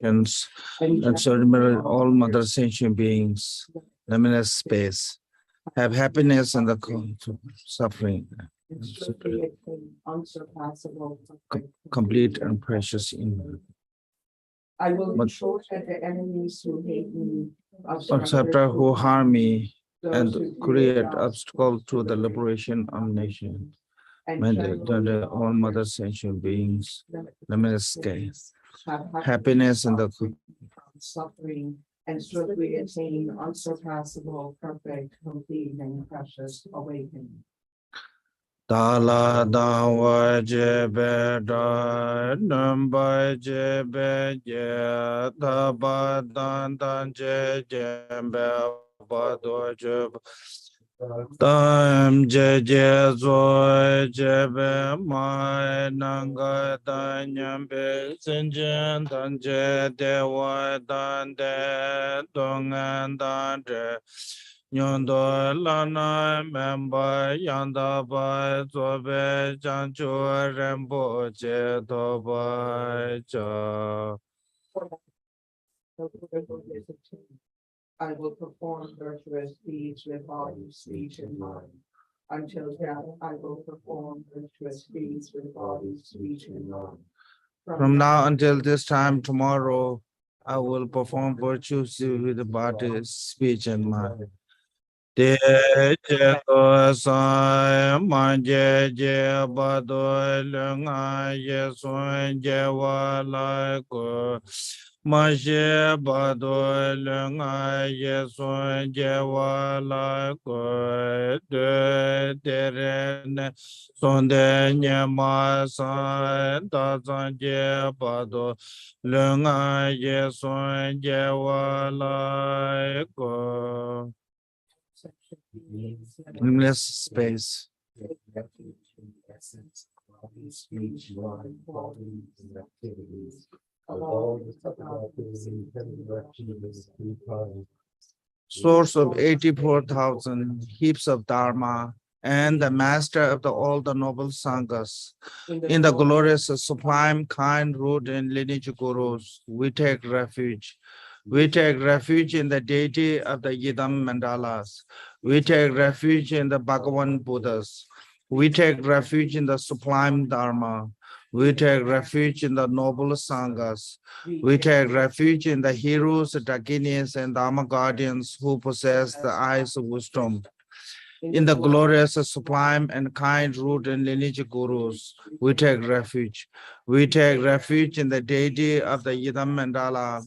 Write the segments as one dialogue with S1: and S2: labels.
S1: and surrender all mother sentient beings, limitless space, have happiness and the suffering, complete and precious in.
S2: I will ensure that the enemies who hate me,
S1: Acceptor who harm me and create obstacle to the liberation of nation. May the all mother sentient beings, limitless space, happiness and the
S2: suffering and swiftly attain unsurpassable, perfect, complete, and precious awakening.
S1: Dala dawa jebe da numba jebe je daba dan dan je jembe bado jebe tam je je zo jebe mai nanga dan nyambe sinjen dan je dewa dan de dongan dan de Nyondo lana memba yanda ba zobe jancho rembo che toba cha.
S2: I will perform virtuous deeds with body, speech, and mind. Until death, I will perform virtuous deeds with body, speech, and mind.
S1: From now until this time tomorrow, I will perform virtues with the body, speech, and mind. De je to sa man je je ba do lung a ye sun je wa la ko ma je ba do lung a ye sun je wa la ko de re ne son de nye ma sa da zan je ba do lung a ye sun je wa la ko. Limitless space. Source of 84,000 heaps of Dharma and the master of all the noble Sanghas. In the glorious, sublime, kind, root, and lineage gurus, we take refuge. We take refuge in the deity of the Yidam Mandalas. We take refuge in the Bhagavan Buddhas. We take refuge in the sublime Dharma. We take refuge in the noble Sanghas. We take refuge in the heroes, Dakinis, and Dharma guardians who possess the eyes of wisdom. In the glorious, sublime, and kind root and lineage gurus, we take refuge. We take refuge in the deity of the Yidam Mandala.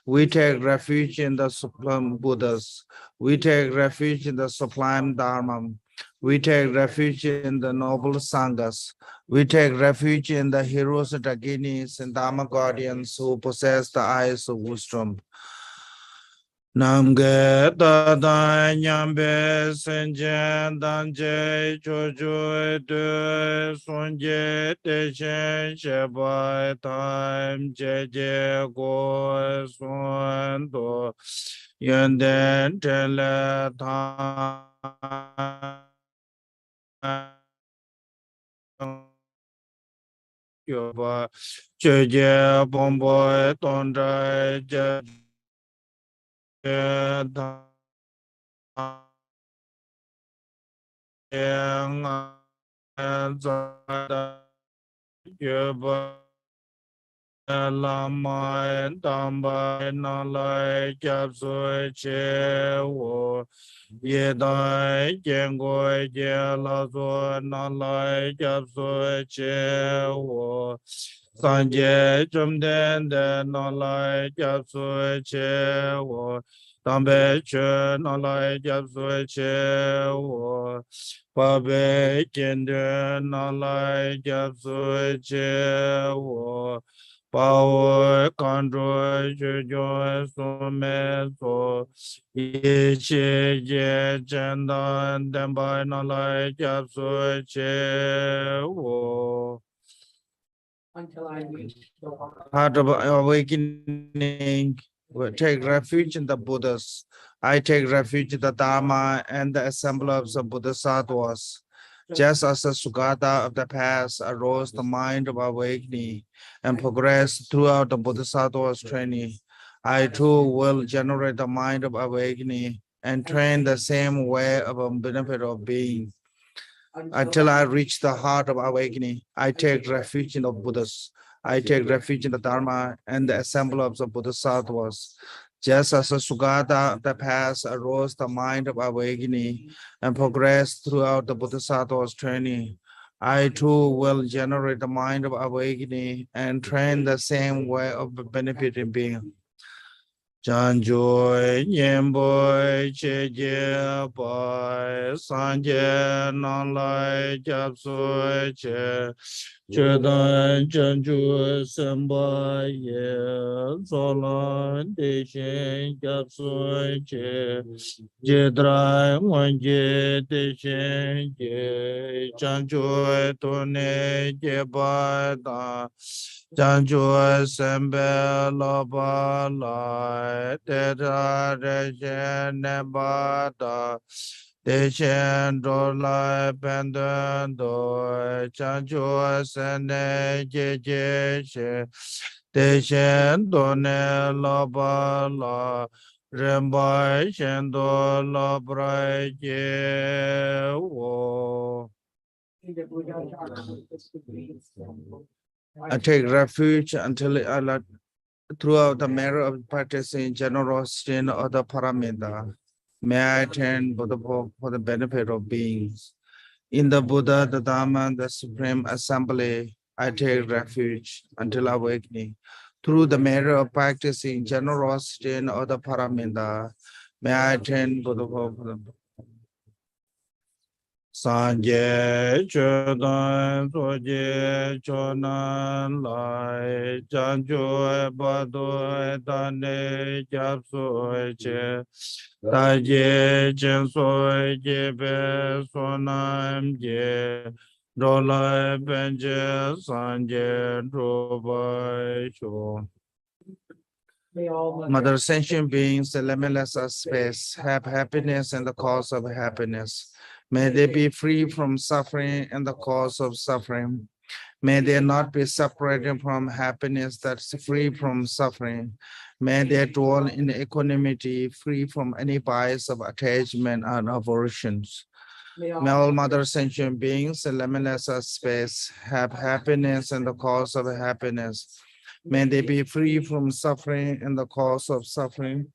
S1: We take refuge in the supreme Buddhas. We take refuge in the sublime Dharma. We take refuge in the noble Sanghas. We take refuge in the heroes, Dakinis, and Dharma guardians who possess the eyes of wisdom. Namge da nyambe senjen danje chojo de sonje de chen sheba time je go son do yenden tele ta yoba je bombo tonda je da Lama Tamba Nalai Japso Che Wo Yedai Jengo Jelazo Nalai Japso Che Wo Sanje Chumden De Nalai Japso Che Wo Tambe Che Nalai Japso Che Wo Pabe Kende Nalai Japso Che Wo Power control joy so me so ye che je chanda then by no like so che wo
S2: Until I reach the
S1: heart of awakening. We take refuge in the Buddhas. I take refuge in the Dharma and the assembly of the Bodhisattvas. Just as the Sugata of the past arose the mind of awakening and progressed throughout the Bodhisattva's training, I too will generate the mind of awakening and train the same way of a benefit of being. Until I reach the heart of awakening, I take refuge in the Buddhas. I take refuge in the Dharma and the assembly of the Bodhisattvas. Just as the Sugata of the past arose the mind of awakening and progressed throughout the Bodhisattva's training, I too will generate the mind of awakening and train the same way of benefiting being. Chan Joy, Yen Boy, Che Je Boy, San Je, Non Lai, Jap Sui, Che, Che Dan, Chan Ju, Sen Boy, Ye, So Lan, De Shen, Jap Sui, Che, Je Drai, Wan Je, De Shen, Je, Chan Joy, To Ne, Je Bai, Da, Chan Joy, Sen Be, La Ba, La, De Da, De Shen, Ne Ba, Da, De Shen, Do Lai, Ben Den, Do, Chan Joy, Sen Ne, Je Je, She, De Shen, Do Ne, La Ba, La, Rembai Shendo La Brai Je Wo. I take refuge until throughout the matter of practicing generosity and other paramita. May I attain Buddha for the benefit of beings. In the Buddha, the Dharma, and the Supreme Assembly, I take refuge until awakening. Through the matter of practicing generosity and other paramita, may I attain Buddha for the Sanje Chodan Soje Chonan Lai Chancho Bado Dane Japso Che Taje Chenso Jebe Sonam Je Dola Benje Sanje Drobai Cho. Mother sentient beings, the limitless of space, have happiness and the cause of happiness. May they be free from suffering and the cause of suffering. May they not be separated from happiness that's free from suffering. May they dwell in equanimity, free from any bias of attachment and aversions. May all mother sentient beings, the limitless of space, have happiness and the cause of happiness. May they be free from suffering and the cause of suffering.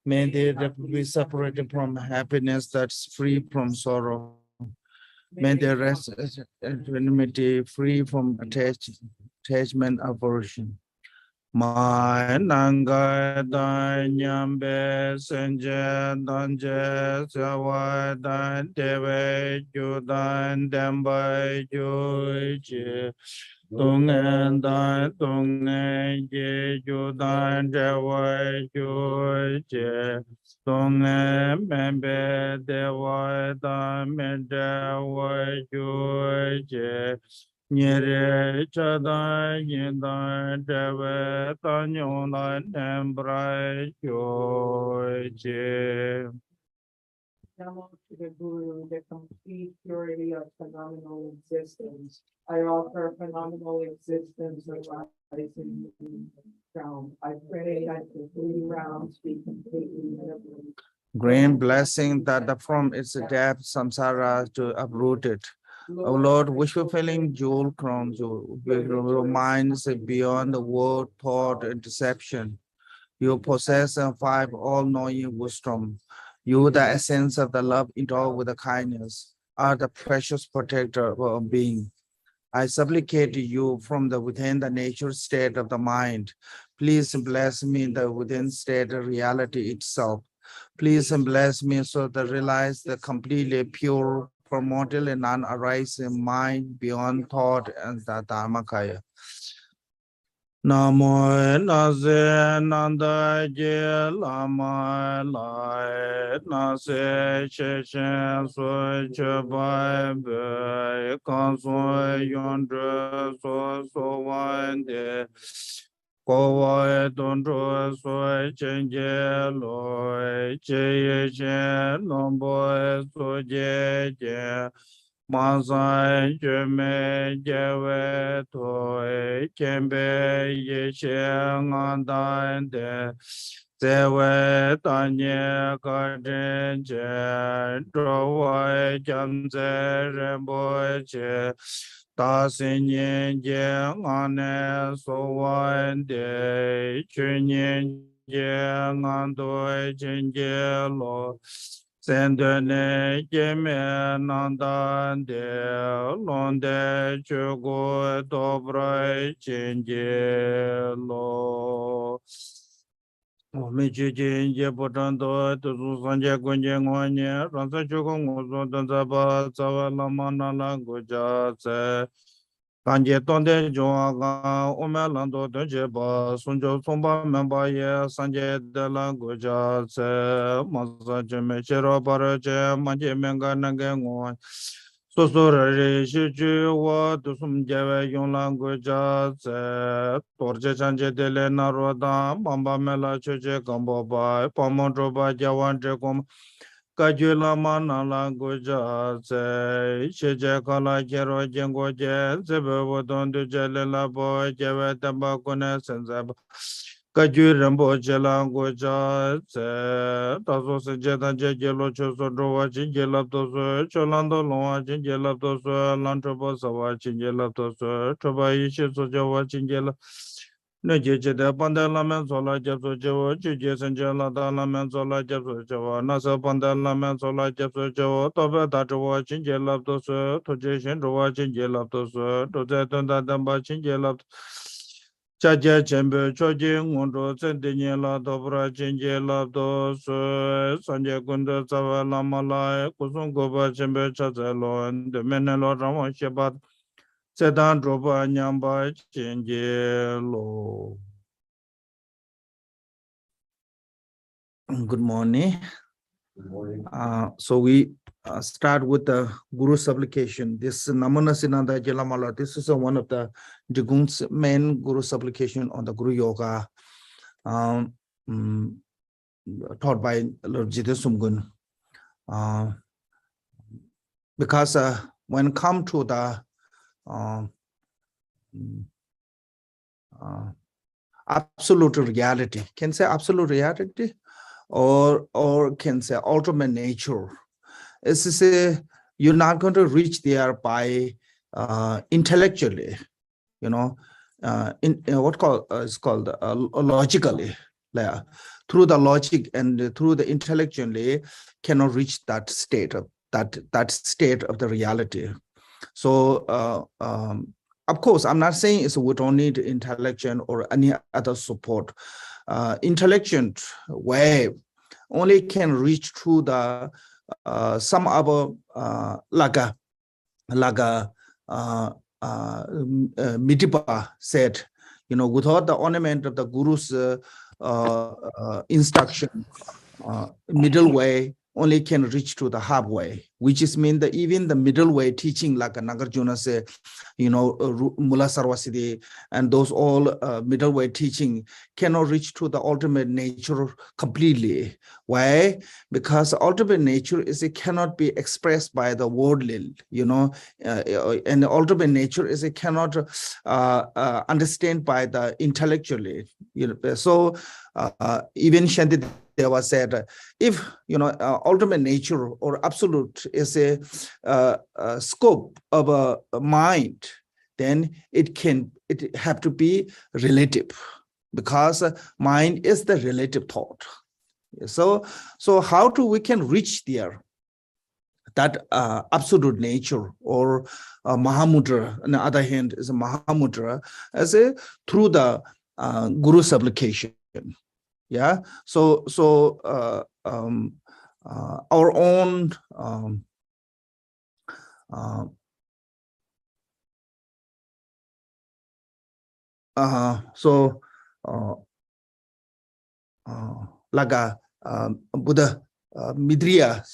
S1: May they be separated from happiness that's free from sorrow. May they rest in equanimity, free from attachment, aversion. My nanga dan nyambe senje danje sawa dan dewe judan dembai juji Tungen dan tungen je judan dewa juji Tungen membe dewa dan mendewa juji Nyere chadan yindan dewe tanyonan embrai juji.
S2: Namo to the Guru, the complete purity of phenomenal existence. I offer phenomenal existence arising from. I pray that the 3 rounds be completely liberated.
S1: Grant blessing that from its depth samsara to uproot it. O Lord, wish fulfilling jewel crown, your minds beyond the word, thought, and deception. You possess a 5 all-knowing wisdom. You, the essence of the love endowed with the kindness, are the precious protector of being. I supplicate you from the within the nature state of the mind. Please bless me in the within state of reality itself. Please bless me so that I realize the completely pure, primordial, and non-arising mind beyond thought and the Dharmakaya. Namo nase nanda je lama lai nase che chen so che bai be kan so yon zhe so wan de ko wa don zhe so chen je lo che ye chen long bo so je je Mazai Jume Jewe Toi Kembe Yeshe Ngandande Zewe Tanye Kajen Je Drowe Jamze Rembo Che Tasinyen Je Ngane Sowande Chunyen Je Ngandoi Chenje Lo Sendene Jeme Nandande Londe Chugo Dobra Chenje Lo Michi Chenje Potando Tuzu Sanje Gunje Ngwanye Ransa Chugo Nguzo Tanzaba Tsawa Lamana Languja Se Kanje Tonde Joaga Ome Lando Tejeba Sunjo Somba Memba Ye Sanje De Languja Se Masa Jeme Chero Parache Manje Menga Nange Ngwan Sosura Re Shiju Wa Tusum Jewe Yung Languja Se Torje Chanje Dele Naroda Mamba Mela Chuche Kambo Bai Pamondro Ba Jawan Jekom Kajula Manala Guja Se Shije Kala Kero Jengo Je Zebe Wodon de Jelela Boy Jewe Tambakune Senzeb Kaju Rambo Jela Guja Se Taso Se Jeta Jelo Choso Drowa Chinjela Toso Cholando Loa Chinjela Toso Lantrobo Sawa Chinjela Toso Troba Ishi Sojawa Chinjela Ne jeje de pandela men sola jepso jewo jeje senjela da la men sola jepso jewo nasa pandela men sola jepso jewo tobe da jewo chinje lap to so to je shen rowa chinje lap to so to je ton da damba chinje lap cha je chembe cho je ngondo chen de nye la to bra chinje lap to so sanje kunda sawa la mala kusung go ba chembe cha ze lo de men lo ramo shebat sedan droba nyamba chinje lo. Good morning. So we start with the Guru supplication. This Namana Sinanda Jalamala. This is one of the Jigung's main Guru supplication on the Guru Yoga, taught by Lord Jiddu Sumgun. Because when come to the absolute reality, can say absolute reality, or can say ultimate nature. It's to say you're not going to reach there by intellectually, you know, in what is called logically, through the logic and through the intellectually cannot reach that state of that state of the reality. So of course, I'm not saying it's we don't need intellection or any other support. Intelligent way only can reach to the some other Midipa said, you know, without the ornament of the Guru's instruction, middle way only can reach to the halfway, which is mean that even the middle way teaching, like Nagarjuna say, you know, Mula Sarvasiddhi and those all middle way teaching cannot reach to the ultimate nature completely. Why? Because ultimate nature is it cannot be expressed by the worldly, you know, and the ultimate nature is it cannot understand by the intellectually. You know, so even Shanti Deva said, if you know ultimate nature or absolute is a scope of a mind, then it have to be relative, because mind is the relative thought. So how do we can reach there? That absolute nature or Mahamudra, on the other hand, is a Mahamudra as a through the Guru supplication. Yeah, so our own like a Buddha Midriya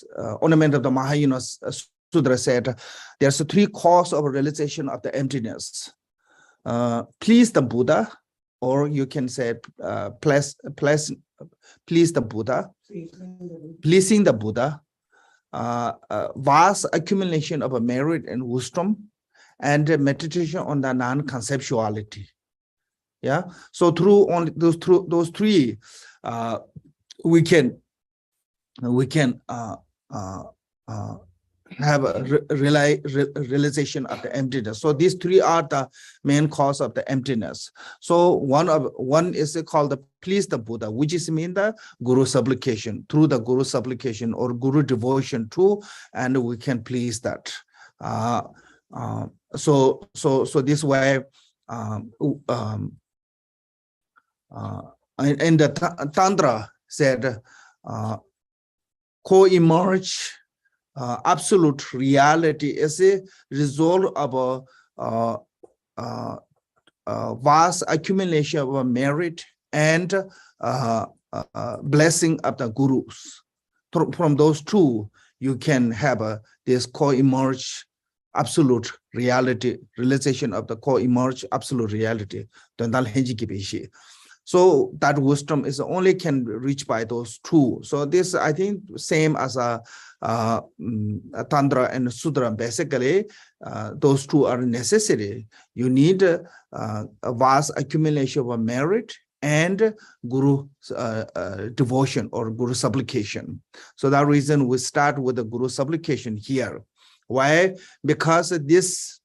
S1: ornament of the Mahayana Sudra said, there's a three causes of realization of the emptiness. Please the Buddha, or you can say please the Buddha, pleasing the Buddha, vast accumulation of a merit and wisdom, and meditation on the non-conceptuality. Yeah. So through those three, we can have a realization of the emptiness. So these three are the main cause of the emptiness. So one is called the please the Buddha, which is mean the Guru supplication, through the Guru supplication or Guru devotion too, and we can please that. So this way, in the Tantra said, co-emerge absolute reality is a result of a vast accumulation of merit and blessing of the gurus. From those two, you can have this co-emerge absolute reality, realization of the co-emerge absolute reality. So that wisdom is only can reach by those two. So this, I think, same as a Tantra and Sutra. Basically, those two are necessary. You need a vast accumulation of merit and Guru devotion or Guru supplication. So that reason we start with the Guru supplication here. Why? Because this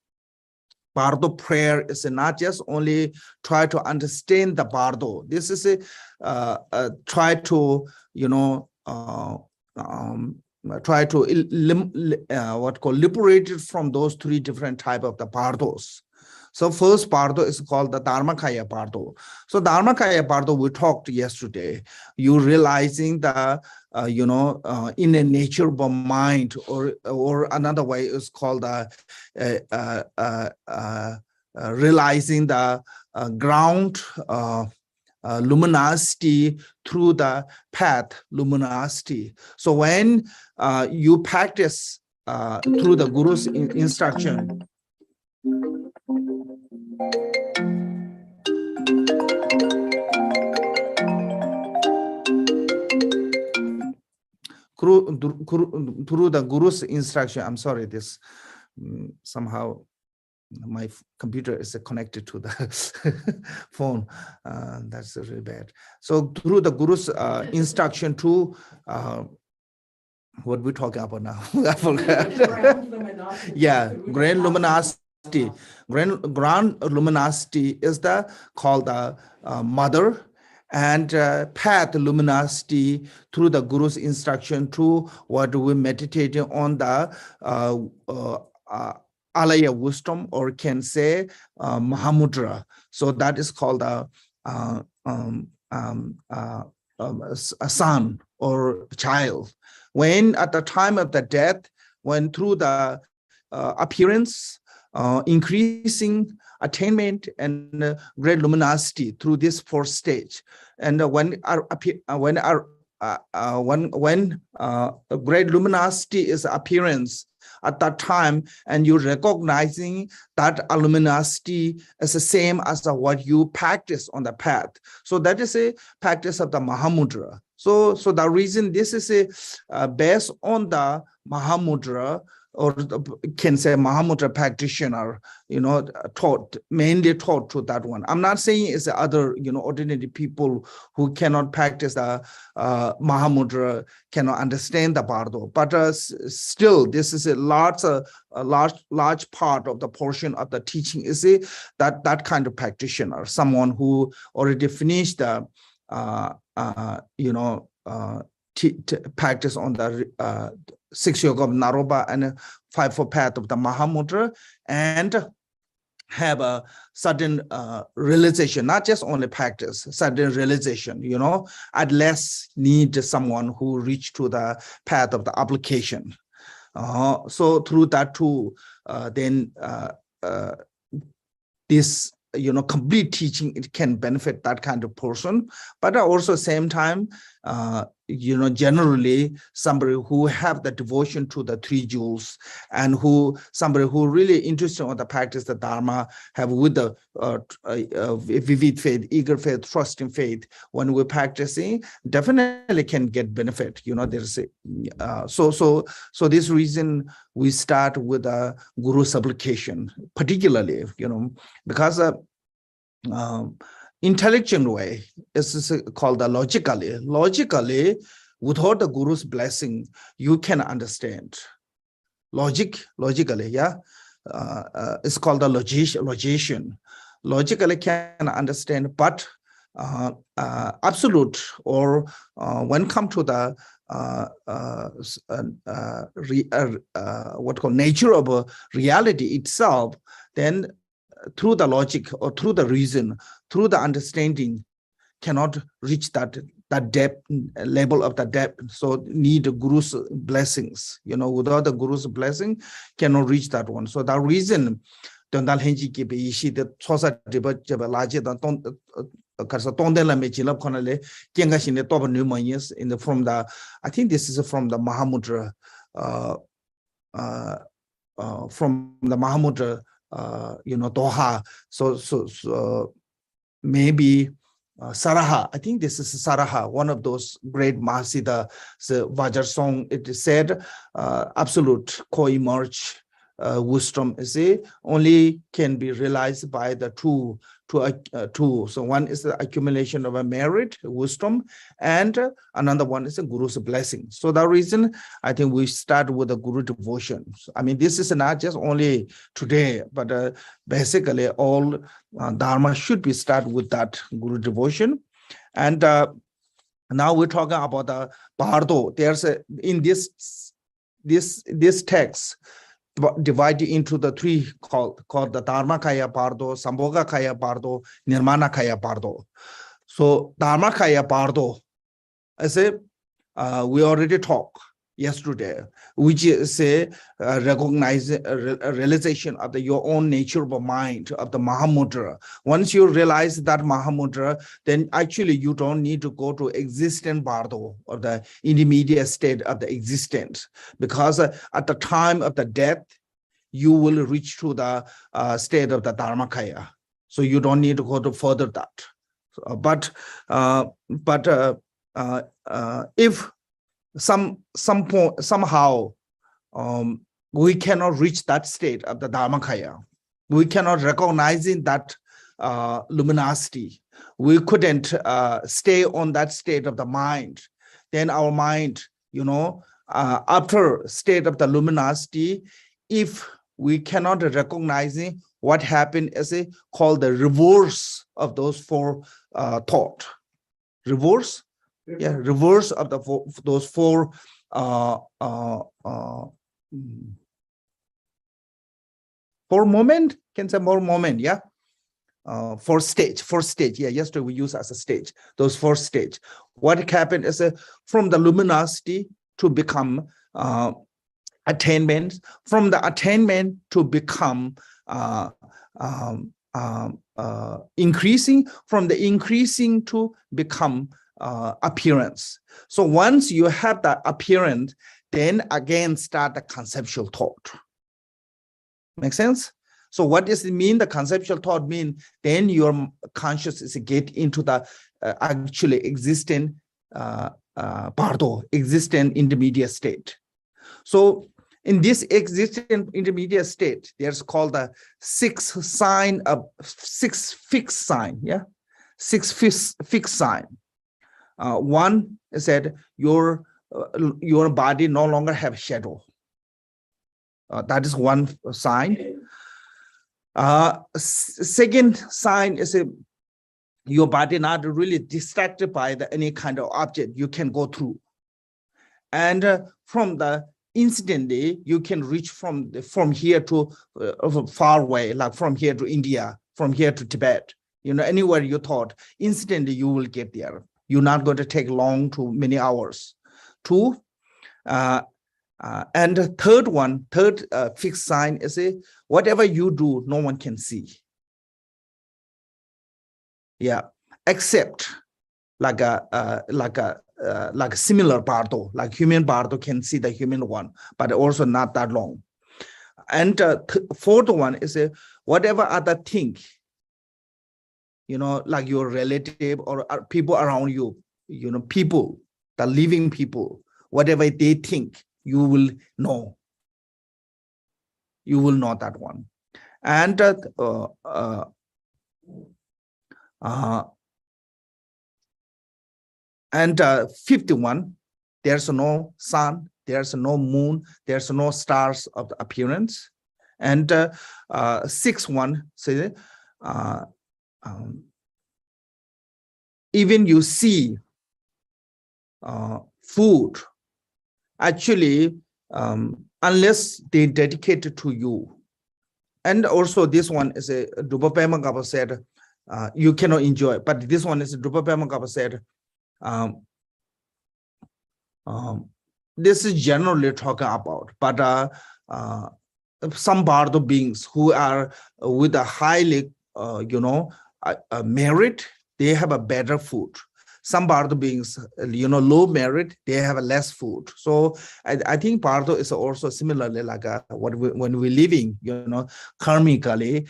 S1: Bardo prayer is not just only try to understand the Bardo. This is a try to, try to liberate it from those three different type of the Bardos. So first Bardo is called the Dharmakaya Bardo. So Dharmakaya Bardo, we talked yesterday, you realizing the, in a nature of mind, or another way is called realizing the ground luminosity through the path luminosity. So when you practice through the Guru's instruction, through the Guru's instruction, I'm sorry, this somehow my computer is connected to the phone. That's really bad. So through the Guru's instruction to what we're talking about now, I forgot. Yeah, grand luminosity. Grand luminosity is the called the mother, and path luminosity through the Guru's instruction to what we meditating on the Alaya wisdom, or can say Mahamudra. So that is called a son or child. When at the time of the death, when through the appearance, increasing attainment and great luminosity through this fourth stage, and when great luminosity is appearance at that time, and you recognizing that luminosity is the same as what you practice on the path. So that is a practice of the Mahamudra. So the reason this is based on the Mahamudra, or can say Mahamudra practitioner, mainly taught to that one. I'm not saying it's the other, ordinary people who cannot practice the Mahamudra cannot understand the Bardo, but still this is a large part of the portion of the teaching is that kind of practitioner, someone who already finished the practice on the 6 yoga of Naropa and 5-4 path of the Mahamudra, and have a sudden realization, not just only practice, sudden realization, at less need someone who reach to the path of the application. So through that too, then this complete teaching, it can benefit that kind of person, but also same time generally somebody who have the devotion to the three jewels, and somebody who really interested in the practice the Dharma, have with the vivid faith, eager faith, trusting faith. When we're practicing, definitely can get benefit. There's so this reason we start with a guru supplication, particularly, because intelligent way is called the logically. Logically, without the guru's blessing, you can understand. Logically, yeah. It's called the logician. Logically can understand, but absolute, or when come to the what called nature of reality itself, then through the logic or through the reason, through the understanding, cannot reach that depth, level of the depth. So need the guru's blessings. Without the guru's blessing, cannot reach that one. So that reason, from the I think this is from the Mahamudra, from the Mahamudra, Doha. So maybe Saraha. I think this is Saraha, one of those great Mahasiddha Vajar song. It is said, absolute co-emerge wisdom only can be realized by the two. So one is the accumulation of a merit, wisdom, and another one is a guru's blessing. So that reason, I think we start with the guru devotion. I mean, this is not just only today, but basically all dharma should be start with that guru devotion. And now we're talking about the Bardo. There's in this text, divided into the three called the Dharmakaya Bardo, Sambhogakaya Bardo, Nirmanakaya Bardo. So Dharmakaya Bardo, I say, we already talked yesterday, which is recognize a realization of your own nature of mind, of the Mahamudra. Once you realize that Mahamudra, then actually you don't need to go to existent Bardo, or the intermediate state of the existence, because at the time of the death, you will reach to the state of the Dharmakaya. So you don't need to go to further that. If somehow we cannot reach that state of the Dharmakaya, we cannot recognize in that luminosity, we couldn't stay on that state of the mind, then our mind, after state of the luminosity, if we cannot recognize what happened as called the reverse of those four thought. Reverse? Yeah, reverse of those four moment, can say more moment, yeah. Four stage, yeah, yesterday we use as a stage, those four stage. What happened is from the luminosity to become attainment, from the attainment to become increasing, from the increasing to become appearance. So once you have that appearance, then again start the conceptual thought. Make sense? So what does it mean? The conceptual thought mean then your consciousness get into the actually existing Bardo, existing intermediate state. So in this existing intermediate state, there's called the six fixed sign. Yeah, six fixed sign. One is that your body no longer have shadow. That is one sign. Second sign is your body not really distracted by any kind of object you can go through. And from the instantly, you can reach from here to far away, like from here to India, from here to Tibet, anywhere you thought, instantly you will get there. You're not going to take long to many hours. Two, and the third fixed sign is whatever you do, no one can see. Yeah, except like a like similar Bardo, like human Bardo can see the human one, but also not that long. And fourth one is whatever other thing, like your relative or people around you, people, the living people, whatever they think, you will know. You will know that one. And fifth one, there's no sun, there's no moon, there's no stars of the appearance. And sixth one, say, even you see food, actually, unless they dedicate it to you. And also this one is a Drupapema Gaba said, you cannot enjoy, but this one is Drupapema Gaba said, this is generally talking about, but some Bardo beings who are with a highly, merit, they have a better food. Some Bardo beings, low merit, they have a less food. So I think Bardo is also similarly like when we're living, karmically,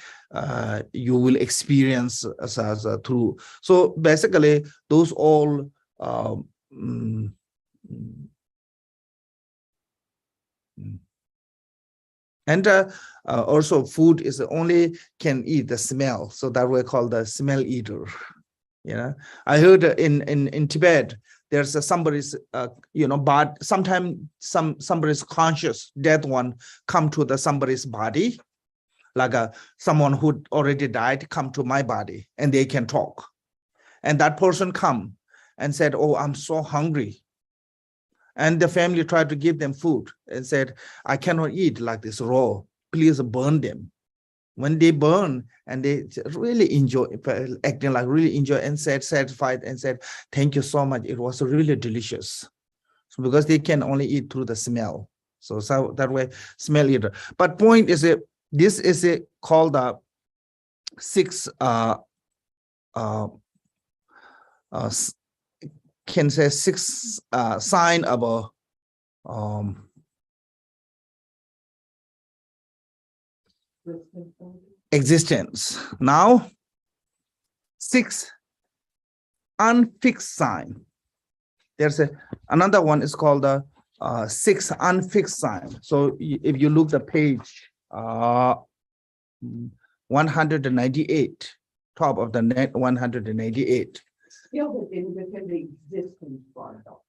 S1: you will experience as through. So basically, those all and also food is only can eat the smell, so that we call the smell eater. I heard in Tibet there's somebody's but sometimes somebody's conscious dead one come to the somebody's body, like someone who already died come to my body and they can talk, and that person come and said, oh, I'm so hungry. And the family tried to give them food and said, I cannot eat like this raw. Please burn them. When they burn and they really enjoy, acting like really enjoy and said, satisfied and said, thank you so much. It was really delicious. So because they can only eat through the smell. So that way, smell eater. But point is, this is called the six, can say six sign of existence. Now, six unfixed sign. There's another one is called the six unfixed sign. So if you look the page 198, top of the net 198.
S2: Still within the existence part though.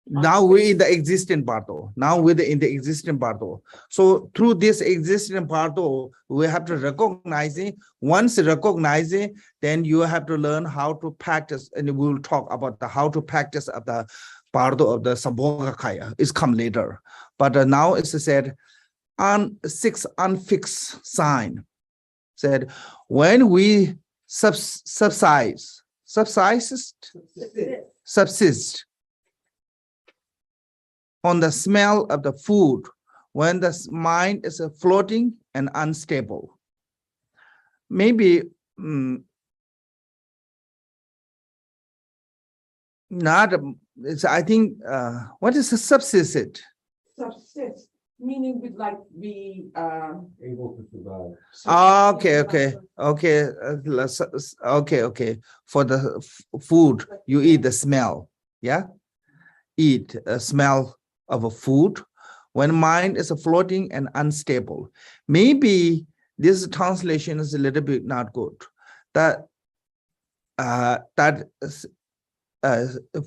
S1: Now we're in the existing Bardo. Now we're in the existing Bardo. So through this existing Bardo, we have to recognize it. Once recognize it, then you have to learn how to practice. And we will talk about the how to practice of the Bardo of the Sambhogakaya. It's come later. But now it's said on six unfixed sign. Said when we subsist on the smell of the food, when the mind is floating and unstable. Maybe not, I think, what is a subsist?
S2: Subsist, meaning with like be
S3: Able to survive.
S1: Okay. For the food, you eat the smell, yeah? Eat a smell of a food when mind is floating and unstable. Maybe this translation is a little bit not good. That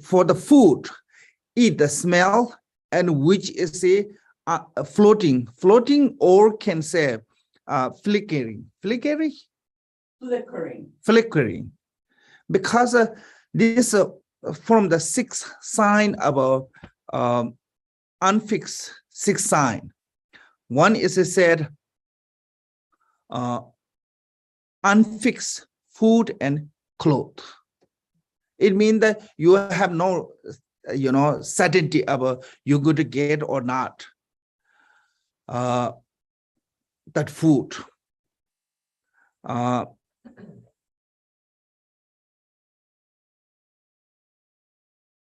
S1: for the food, eat the smell and which is a floating, or can say flickering, because this from the sixth sign of a unfixed sixth sign. One is said unfixed food and clothes. It means that you have no certainty about you're going to get or not that food.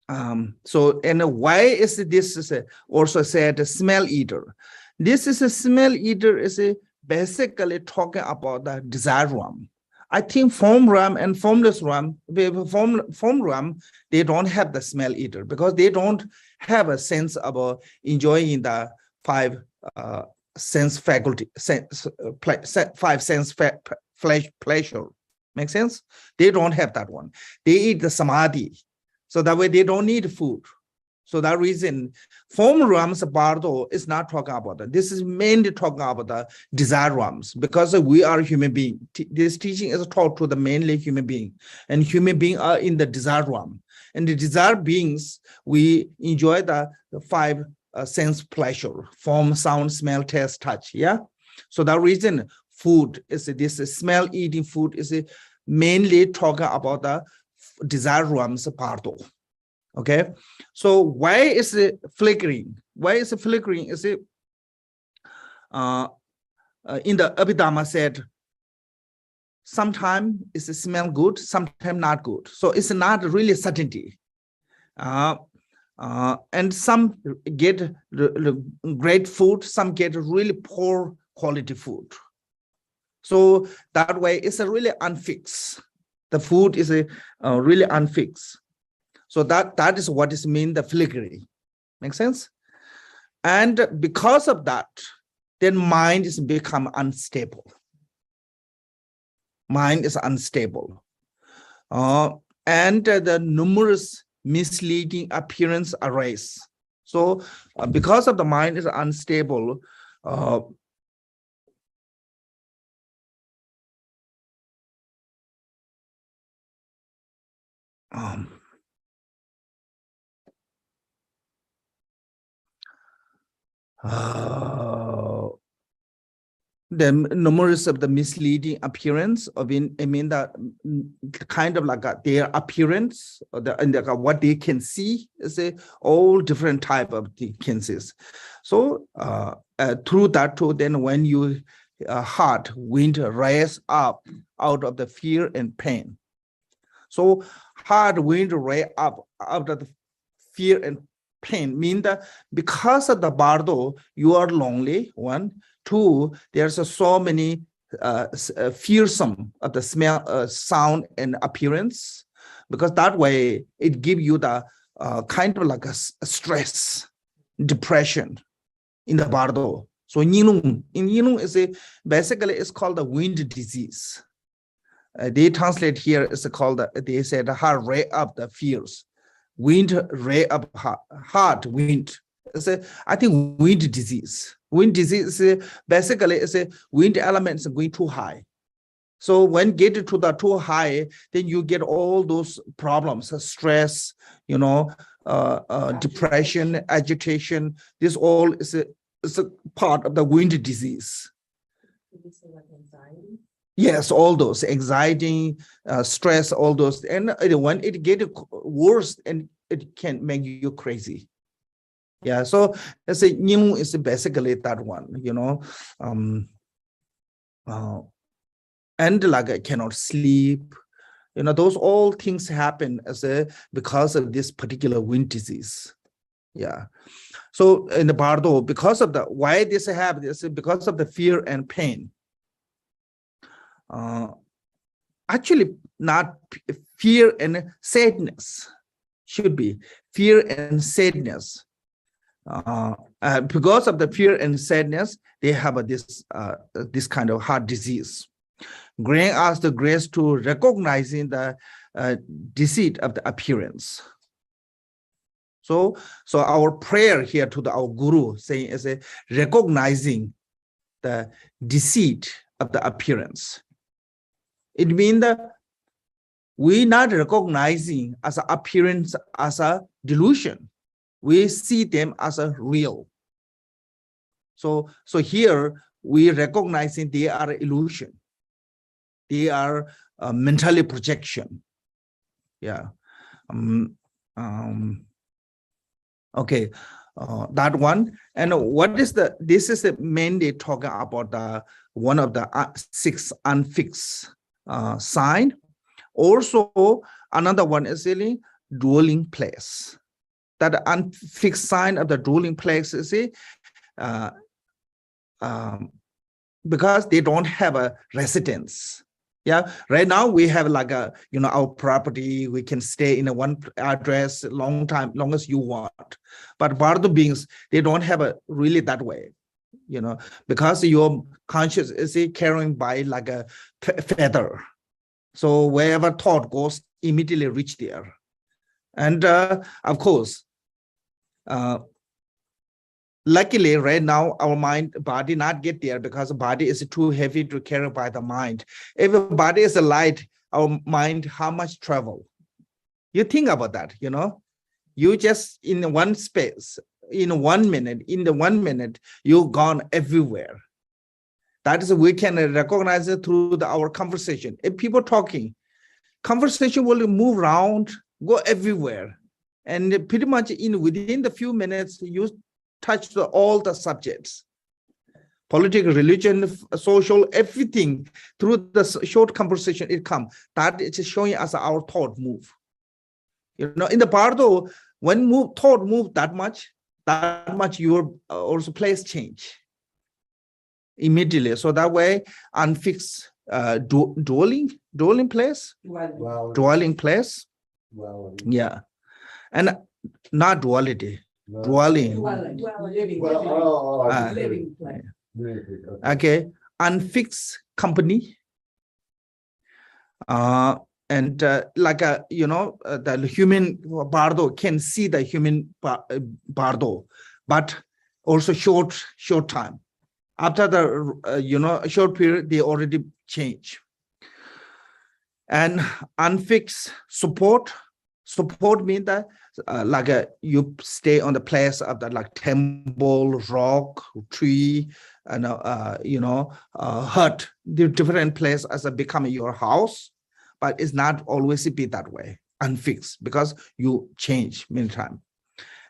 S1: So, and why is this also said a smell eater? This is a smell eater is basically talking about the desire realm. I think form realm and formless realm, form realm, they don't have the smell eater because they don't have a sense of enjoying the five sense faculty, five sense pleasure. Make sense? They don't have that one. They eat the samadhi. So that way they don't need food. So that reason, form realms Bardo is not talking about that. This is mainly talking about the desire realms because we are human being. This teaching is taught to the mainly human being, and human beings are in the desire realm. And the desire beings, we enjoy the five sense pleasure: form, sound, smell, taste, touch. Yeah. So that reason, food is this smell eating food is mainly talking about the desire realms Bardo. Okay, so why is it flickering? Why is it flickering? Is it in the Abhidhamma said sometimes it smell good, sometimes not good. So it's not really certainty. And some get great food, some get really poor quality food. So that way it's a really unfixed. The food is a really unfixed. So that is what is mean the flickering. Make sense? And because of that, then mind is become unstable. Mind is unstable. And the numerous misleading appearance arise. So because of the mind is unstable, the numerous of the misleading appearance of the kind of like their appearance or what they can see is all different type of cases. So through that too, then when you heart wind rise up out of the fear and pain. So heart wind rise up out of the fear and pain mean that because of the Bardo, you are lonely, one. Two, there's so many fearsome of the smell, sound, and appearance, because that way it gives you the kind of like a stress, depression in the Bardo. So in Yinlung is basically it's called the wind disease. They translate here is called they said heart rate up the fears, wind rate up heart wind. I think wind disease. Wind disease basically is a wind elements going too high. So when get to the too high, then you get all those problems, stress, depression, agitation. This all is a part of the wind disease. Yes, all those anxiety, stress, all those, and when it gets worse, and it can make you crazy. Yeah, so let's say Yinlung is basically that one, and like I cannot sleep, those all things happen because of this particular wind disease. Yeah. So in the Bardo, because of why this happens is because of the fear and pain. Actually, not fear and sadness, should be fear and sadness. Because of the fear and sadness, they have this kind of heart disease. Grant us the grace to recognizing the deceit of the appearance. So our prayer here to our Guru saying is recognizing the deceit of the appearance. It means that we not recognizing as an appearance as a delusion. We see them as a real. So here we recognizing they are illusion. They are mentally projection. Yeah. Okay. That one. And what is this is mainly talking about one of the 6 unfixed sign. Also, another one is really dwelling place. that unfixed sign of the dwelling place, you see, uh, because they don't have a residence. Yeah, right now we have like a, our property, we can stay in a one address long time, long as you want. But Bardo beings, they don't have a really that way, because your conscious is carrying by like a feather. So wherever thought goes, immediately reach there. And of course, luckily, right now, our body not get there because the body is too heavy to carry by the mind. If the body is light, our mind, how much travel? You think about that, You just in one space, in 1 minute, you've gone everywhere. That is, we can recognize it through our conversation. If people talking, conversation will move around, go everywhere. And pretty much within the few minutes, you touch all the subjects, political, religion, social, everything through the short conversation it comes. That is showing us our thought move. In the Bardo, when thought move that much your also place change immediately. So that way, unfixed dwelling place, dwelling place, yeah, and not duality. Dwelling.
S2: Living place.
S1: Okay, unfixed company. And like the human Bardo can see the human Bardo, but also short time. After the short period, they already change. And unfixed support. Support means that you stay on the place of the like temple, rock, tree, and hut. The different place as a become your house, but it's not always be that way. Unfixed because you change many times.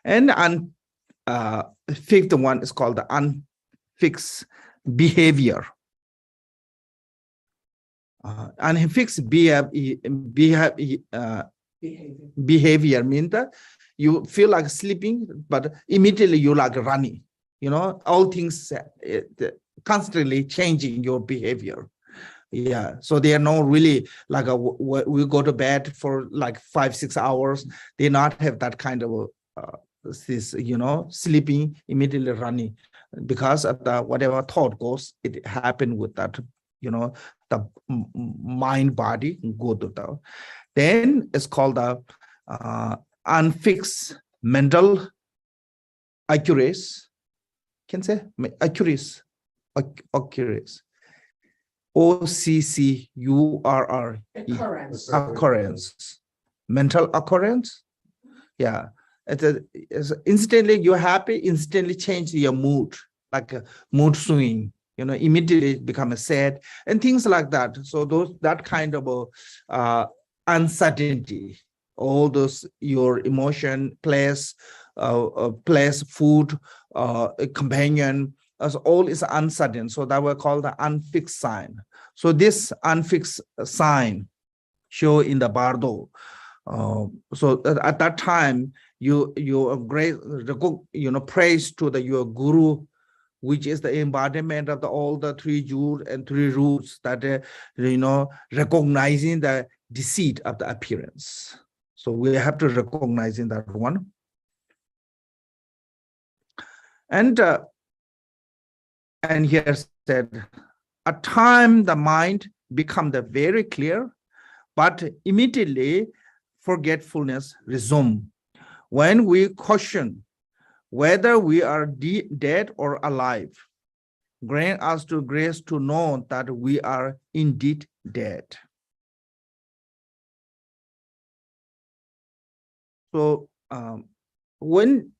S1: And fifth one is called the unfixed behavior. Unfixed behavior means that you feel like sleeping, but immediately you like running. All things constantly changing your behavior. Yeah, so they are not really like we go to bed for like 5-6 hours. They not have that kind of this sleeping, immediately running, because of the whatever thought goes, it happened with that the mind body go to the. Then it's called the unfixed mental accuracy. Can say accuracy. OCCURR. Occurrence. Mental occurrence. Yeah. It's instantly you're happy, instantly change your mood, like a mood swing. Immediately become sad and things like that. So that kind of uncertainty, all those your emotion, place, food, companion, as all is uncertain. So that we call the unfixed sign. So this unfixed sign show in the Bardo. So at that time, you great, praise to your guru, which is the embodiment of all the 3 jewels and 3 roots that recognizing the deceit of the appearance. So we have to recognize in that one. And here said, at time the mind become very clear, but immediately forgetfulness resume. When we question whether we are dead or alive, grant us to grace to know that we are indeed dead. So when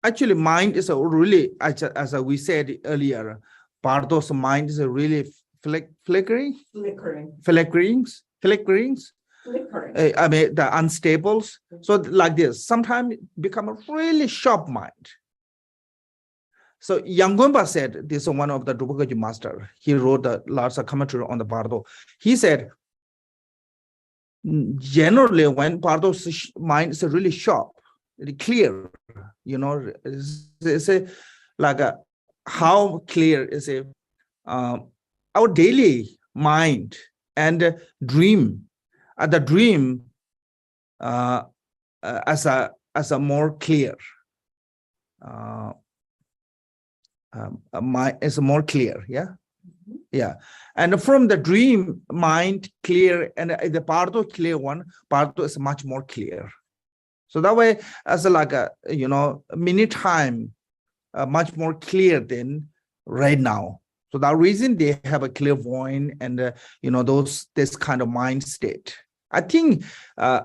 S1: actually mind is a really, as we said earlier, Bardo's mind is a really flickering. I mean, the unstables. So like this, sometimes become a really sharp mind. So Yangonpa said, this is one of the Drupal master. He wrote lots of commentary on the Bardo. He said, generally when Bardo's mind is really sharp, clear, it's a, like a, how clear is it, our daily mind and dream, the dream as a more clear, mind is more clear, yeah. And from the dream mind clear, and the Bardo clear one, Bardo is much more clear. So that way, as like a, many time, much more clear than right now. So that reason they have a clairvoyant and this kind of mind state. I think I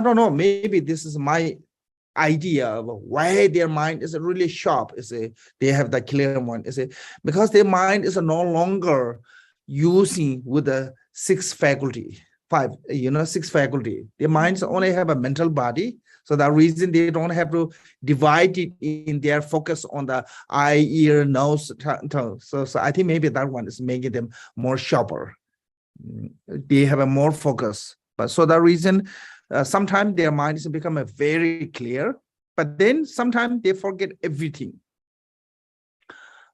S1: don't know, maybe this is my idea of why their mind is really sharp. They have the clear one. Because their mind is no longer using with the six faculty. Their minds only have a mental body. So that reason they don't have to divide it in their focus on the eye, ear, nose, tongue. So I think maybe that one is making them more sharper. They have a more focus. But so that reason, sometimes their minds become a very clear, but then sometimes they forget everything.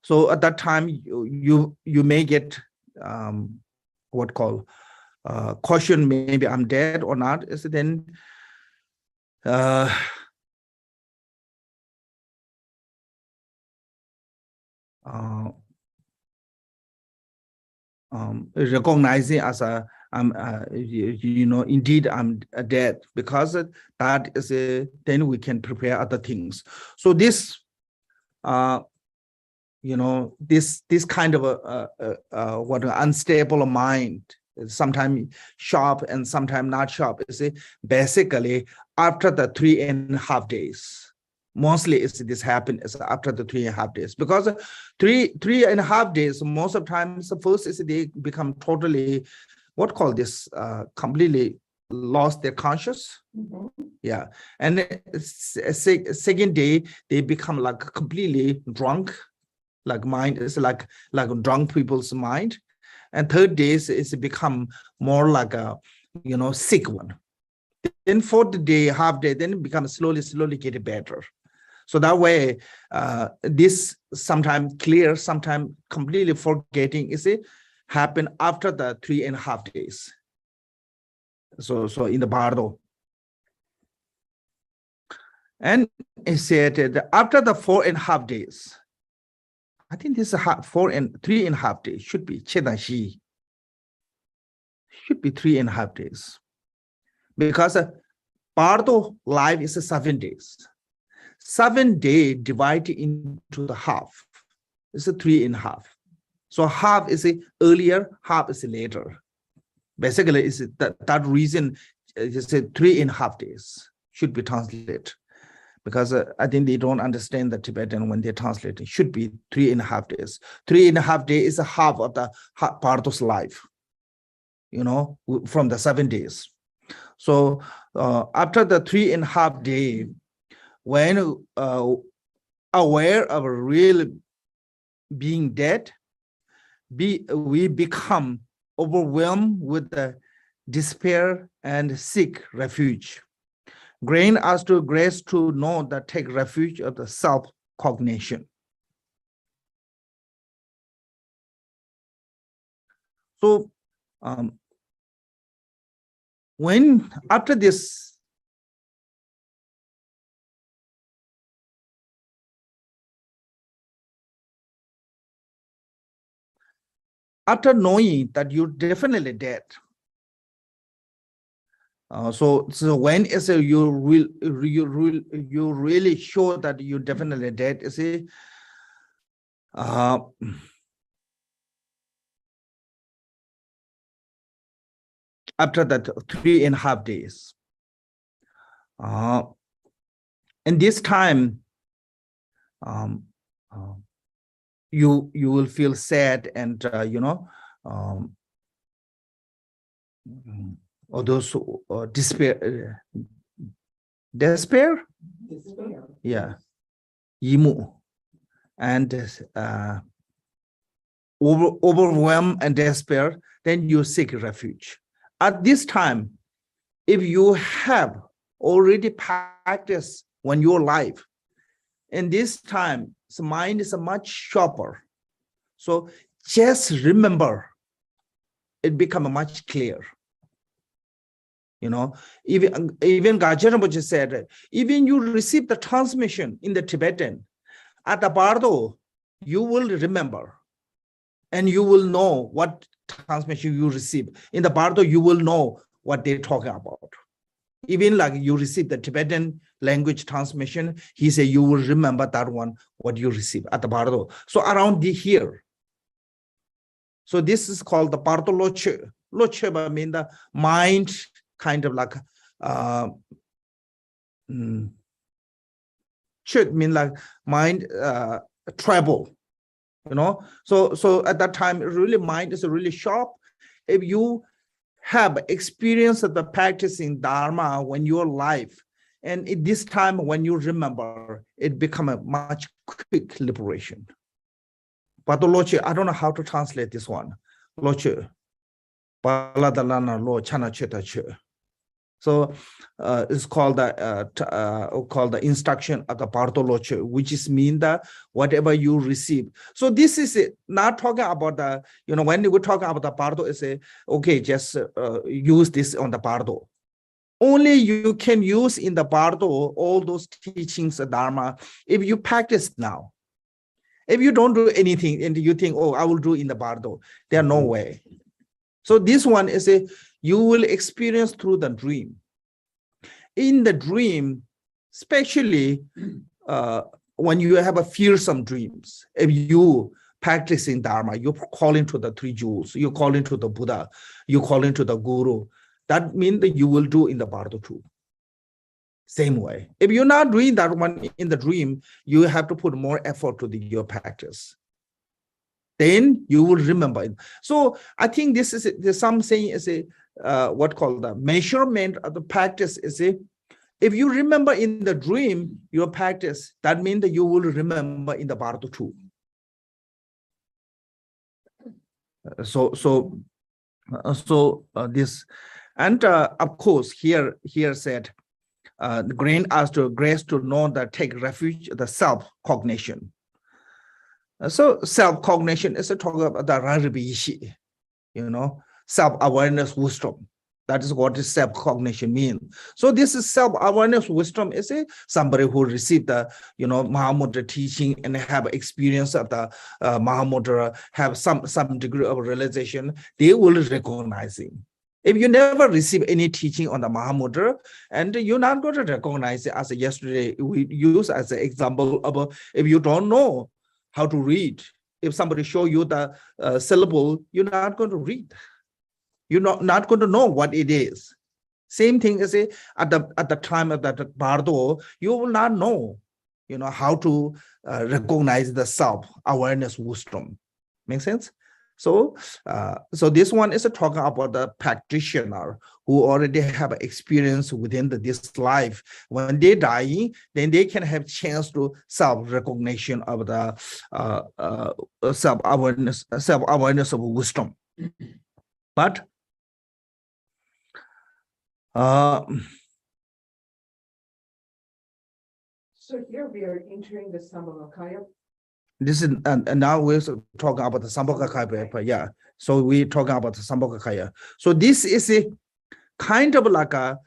S1: So at that time, you may get what called caution, maybe I'm dead or not. Is then recognizing as a indeed I'm dead, because that is then we can prepare other things. So this this kind of what an unstable mind, sometimes sharp and sometimes not sharp, basically after the 3.5 days. Mostly this happens after the 3.5 days, because 3.5 days, most of times, first they become totally, what call this, completely lost their conscious. Yeah. And second day, they become like completely drunk, like mind is like drunk people's mind. And third days is become more like a, sick one. Then fourth day, half day, then it becomes slowly get better. So that way, this sometimes clear, sometimes completely forgetting happen after the 3.5 days. So in the Bardo. And it said that after the 4.5 days, I think this is 3.5 days should be Chedanshi. Should be 3.5 days. Because Bardo life is 7 days. 7 days divided into the half. It's 3.5. So half is earlier, half is later. Basically, it's that reason is 3.5 days should be translated. Because I think they don't understand the Tibetan when they translate. It should be 3.5 days. 3.5 days is a half of the Bardo's life, from the 7 days. So after the 3.5 days, when aware of real being dead, we become overwhelmed with the despair and seek refuge. Grant us to grace to know that take refuge of the self-cognition. So when after this, after knowing that you're definitely dead, so when is you really sure that you're definitely dead? After that 3.5 days, and this time, you will feel sad and or those despair. Despair? Yeah. Yimu. And overwhelmed and despair, then you seek refuge. At this time, if you have already practiced when you're alive. And this time, the mind is much sharper. So just remember, it becomes much clear. You know, even Gajen Rinpoche said, even you receive the transmission in the Tibetan, at the Bardo, you will remember. And you will know what transmission you receive. In the Bardo, you will know what they're talking about. Even like you receive the Tibetan language transmission, he said you will remember that one, what you receive at the Bardo. So around here. So this is called the Bardo Loche. Loche means the mind kind of like, should mean like mind travel. You know, so at that time, really mind is really sharp. If you have experience of the practicing Dharma when you're alive, and at this time when you remember, it become a much quick liberation. But the Loche, I don't know how to translate this one. Loche, Baladalana Lo Chana Cheta Che. So it's called the instruction of the Bardo Loche, which is mean that whatever you receive. So this is it. Not talking about the, you know, when we talk about the Bardo, it's a, okay, just use this on the Bardo. Only you can use in the Bardo all those teachings of Dharma if you practice now. If you don't do anything and you think, oh, I will do in the Bardo, there no way. So this one is a, you will experience through the dream. In the dream, especially when you have a fearsome dreams, if you practicing Dharma, you call into the three jewels, you call into the Buddha, you call into the Guru, that means that you will do in the Bardo too. Same way. If you're not doing that one in the dream, you have to put more effort to your practice. Then you will remember it. So I think this is there's something is a what called the measurement of the practice is a, if you remember in the dream your practice, that means that you will remember in the Bardo too. This, and of course here said grant us to grace to know that take refuge the self-cognition. So self-cognition is a talk about the Raribishi, you know, self-awareness wisdom. That is what is self-cognition means. So this is self-awareness wisdom is a somebody who received the, you know, Mahamudra teaching and have experience of the Mahamudra, have some degree of realization, they will recognize it. If you never receive any teaching on the Mahamudra, and you're not going to recognize it, as yesterday we use as an example of if you don't know how to read, if somebody show you the syllable, you're not going to read. You're not going to know what it is. Same thing as at the time of that Bardo, you will not know, you know, how to recognize the self-awareness wisdom. Make sense? So, so this one is talking about the practitioner who already have experience within this life. When they die, then they can have chance to self-recognition of the self-awareness of wisdom. But
S2: so here we are entering the Sambhogakaya.
S1: This is and now we're talking about the Sambhogakaya. Yeah, so we're talking about the Sambhogakaya. So this is a kind of like a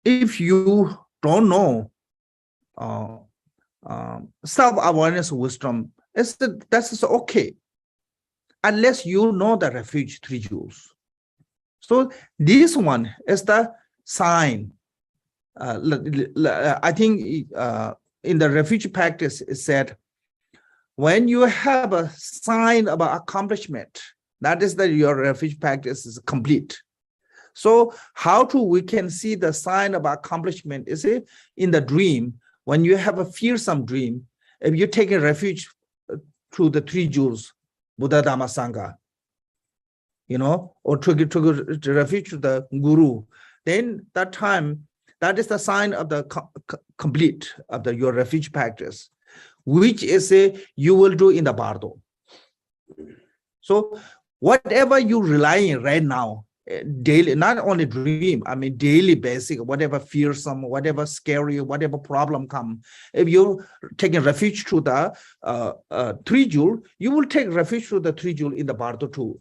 S1: if you don't know self-awareness wisdom, that's okay, unless you know the refuge three jewels. So this one is the sign. I think in the refuge practice it said, when you have a sign of accomplishment, that is that your refuge practice is complete. So how we can see the sign of accomplishment is it in the dream. When you have a fearsome dream, if you take a refuge to the three jewels, Buddha, Dhamma, Sangha, you know, or to refuge to the Guru, then that time, that is the sign of the complete of your refuge practice, which is you will do in the Bardo. So whatever you rely on right now, daily, not only dream, I mean, daily basic, whatever fearsome, whatever scary, whatever problem come, if you taking refuge to the 3 joule, you will take refuge to the 3 joule in the Bardo too.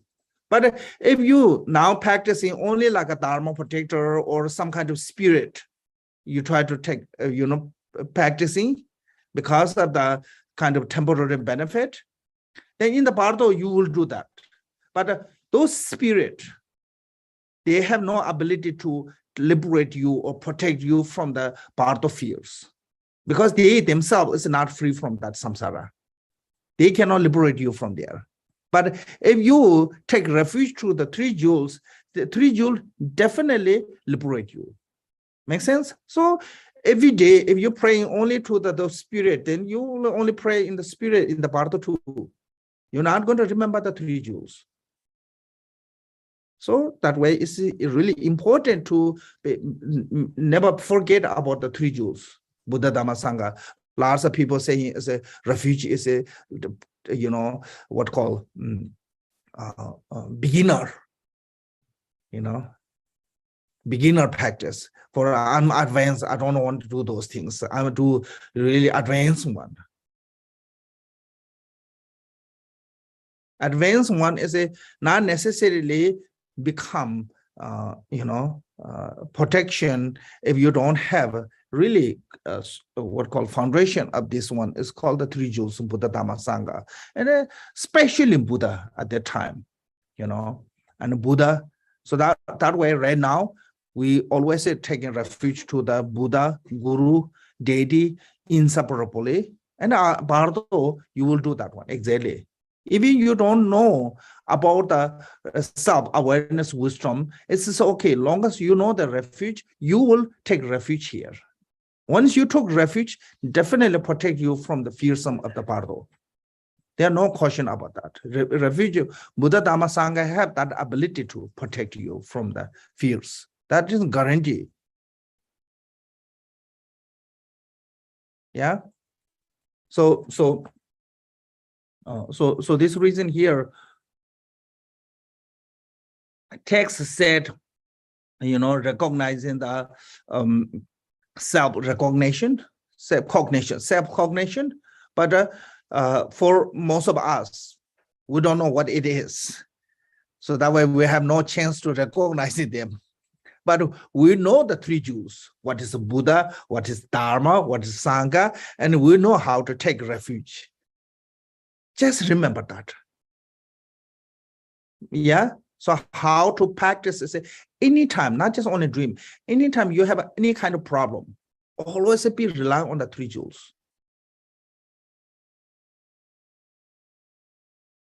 S1: But if you now practicing only like a Dharma protector or some kind of spirit, you try to take, practicing because of the kind of temporary benefit, then in the Bardo, you will do that. But those spirit, they have no ability to liberate you or protect you from the Bardo fears because they themselves is not free from that samsara. They cannot liberate you from there. But if you take refuge to the 3 joules, the 3 joule definitely liberate you. Make sense? So every day, if you're praying only to the spirit, then you will only pray in the spirit in the Bardo too. You're not going to remember the 3 joules. So that way, it's really important to never forget about the 3 joules, Buddha, Dhamma, Sangha. Lots of people saying is a refuge is a, what called beginner, beginner practice. For I'm advanced, I don't want to do those things. I want to do really advanced one. Advanced one is a not necessarily become, protection if you don't have really what called foundation of this one is called the 3 joules, Buddha, Dhamma, Sangha, and especially Buddha at that time, and Buddha. So that way, right now, we always say taking refuge to the Buddha, Guru, deity, inseparably, and Bardo, you will do that one exactly. Even you don't know about the self-awareness wisdom, it's okay. Long as you know the refuge, you will take refuge here. Once you took refuge, definitely protect you from the fearsome of the Bardo. There's no question about that. Refuge, Buddha, Dhamma, Sangha have that ability to protect you from the fears. That is guarantee. Yeah. So this reason here, text said, recognizing the self-recognition, self-cognition, but for most of us, we don't know what it is. So that way we have no chance to recognize them. But we know the 3 joules, what is Buddha, what is Dharma, what is Sangha, and we know how to take refuge. Just remember that. Yeah. So how to practice is anytime, not just on a dream, anytime you have any kind of problem, always be relying on the 3 joules.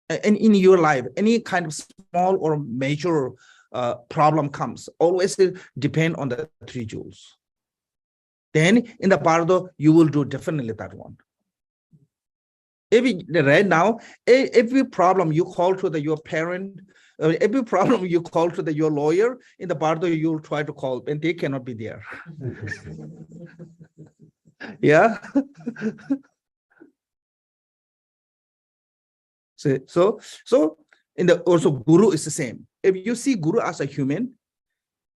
S1: And in your life, any kind of small or major problem comes, always depend on the 3 joules. Then in the Bardo, you will do definitely that one. Right now, every problem you call to your parent, every problem you call to your lawyer, in the Bardo, you'll try to call, and they cannot be there. Yeah. So in the also Guru is the same. If you see Guru as a human,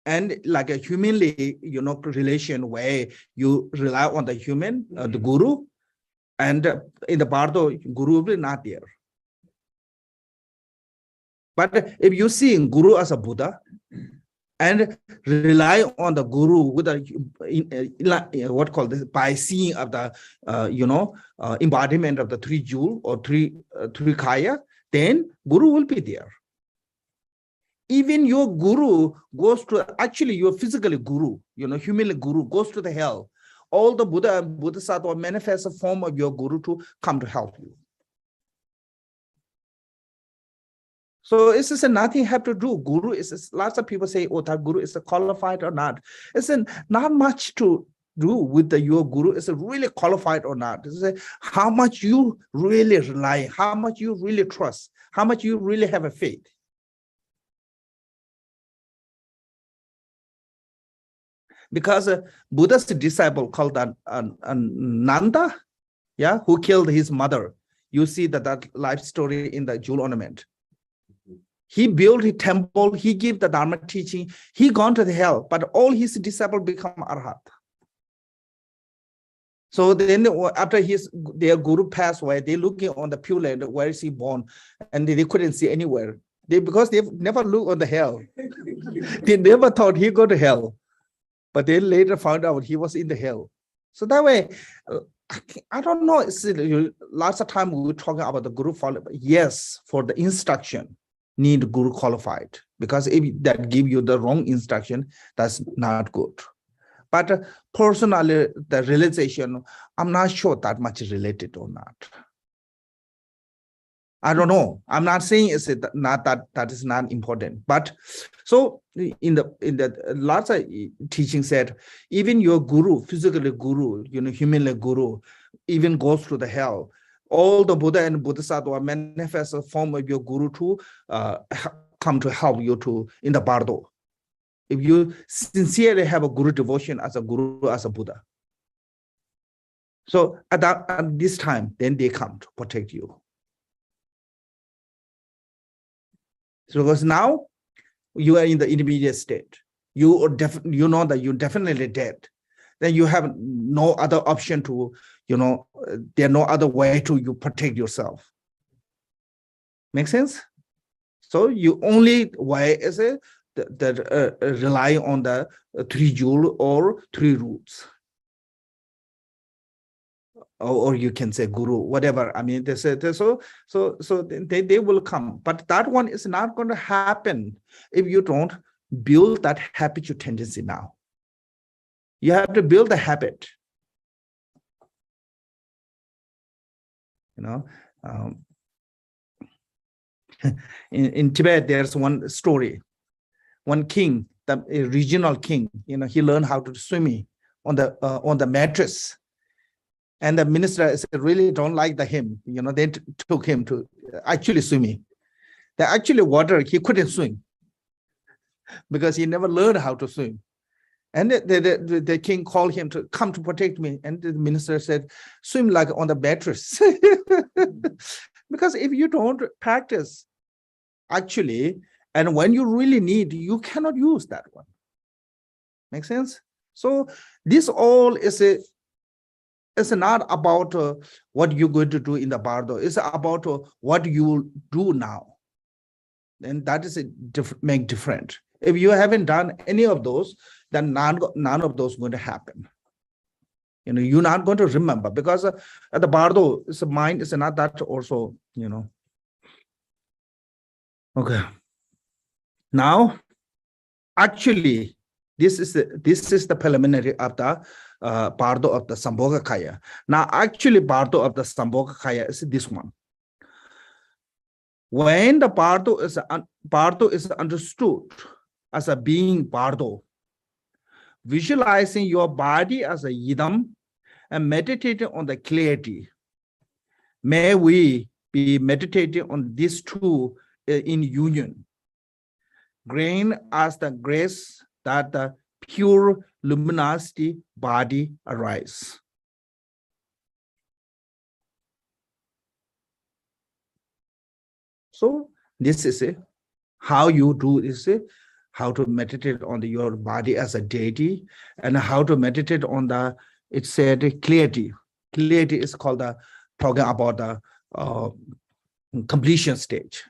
S1: and like a humanly, relation where you rely on the human, the Guru, and in the Bardo, Guru will be not there. But if you see Guru as a Buddha and rely on the Guru with what called this, by seeing of the embodiment of the 3 joule or three kaya, then Guru will be there. Even your Guru goes to, actually your physical Guru, human Guru goes to the hell. All the Buddha and Bodhisattva manifest a form of your Guru to come to help you. So it's just nothing have to do. Guru is, lots of people say, oh, that Guru is qualified or not. It's not much to do with your Guru. Is really qualified or not. It's how much you really rely, how much you really trust, how much you really have a faith. Because Buddha's disciple called Nanda, who killed his mother, You see that life story in the jewel ornament. He built a temple, he gave the Dharma teaching, he gone to the hell, but all his disciples become arhat. So then after their guru passed away, they looking on the Pure Land, where is he born? And they couldn't see anywhere. Because they've never looked on the hell. They never thought he go to hell. But they later found out he was in the hell. So that way, I don't know, lots of time we were talking about the guru follow. Yes, for the instruction, need guru qualified. Because if that give you the wrong instruction, that's not good. But personally, the realization, I'm not sure that much related or not. I don't know. I'm not saying it's not that is not important. But so in the lots of teaching said, even your guru, physically guru, humanly guru, even goes to the hell. All the Buddha and Bodhisattva manifest a form of your guru to come to help you to in the Bardo. If you sincerely have a guru devotion as a guru, as a Buddha. So at this time, then they come to protect you. So because now you are in the intermediate state, you know that you're definitely dead. Then you have no other option to, there's no other way to you protect yourself. Make sense? So you only way is that rely on the 3 jewel or 3 roots. Or you can say guru, whatever. I mean, they say so they will come, but that one is not going to happen if you don't build that habitual tendency now. You have to build the habit. In Tibet, there's one story. One king, the regional king, he learned how to swim on the mattress. And the minister really don't like him. They took him to actually swimming. The actually water, he couldn't swim because he never learned how to swim. And the king called him to come to protect me. And the minister said, swim like on the mattress. Because if you don't practice, actually, and when you really need, you cannot use that one. Make sense? So this all is it's not about what you're going to do in the Bardo. It's about what you do now. And that is make different. If you haven't done any of those, then none of those going to happen. You're not going to remember because at the Bardo, it's a mind is not that also, Okay. Now, actually, this is the preliminary of the Bardo of the Sambhogakaya. Now, actually, Bardo of the Sambhogakaya is this one. When the Bardo is understood as a being Bardo, visualizing your body as a yidam and meditating on the clarity. May we be meditating on these two in union. Grain as the grace that the pure luminosity body arise. So this is how you do this, how to meditate on your body as a deity, and how to meditate on the, it said clarity. Clarity is called talking about the completion stage.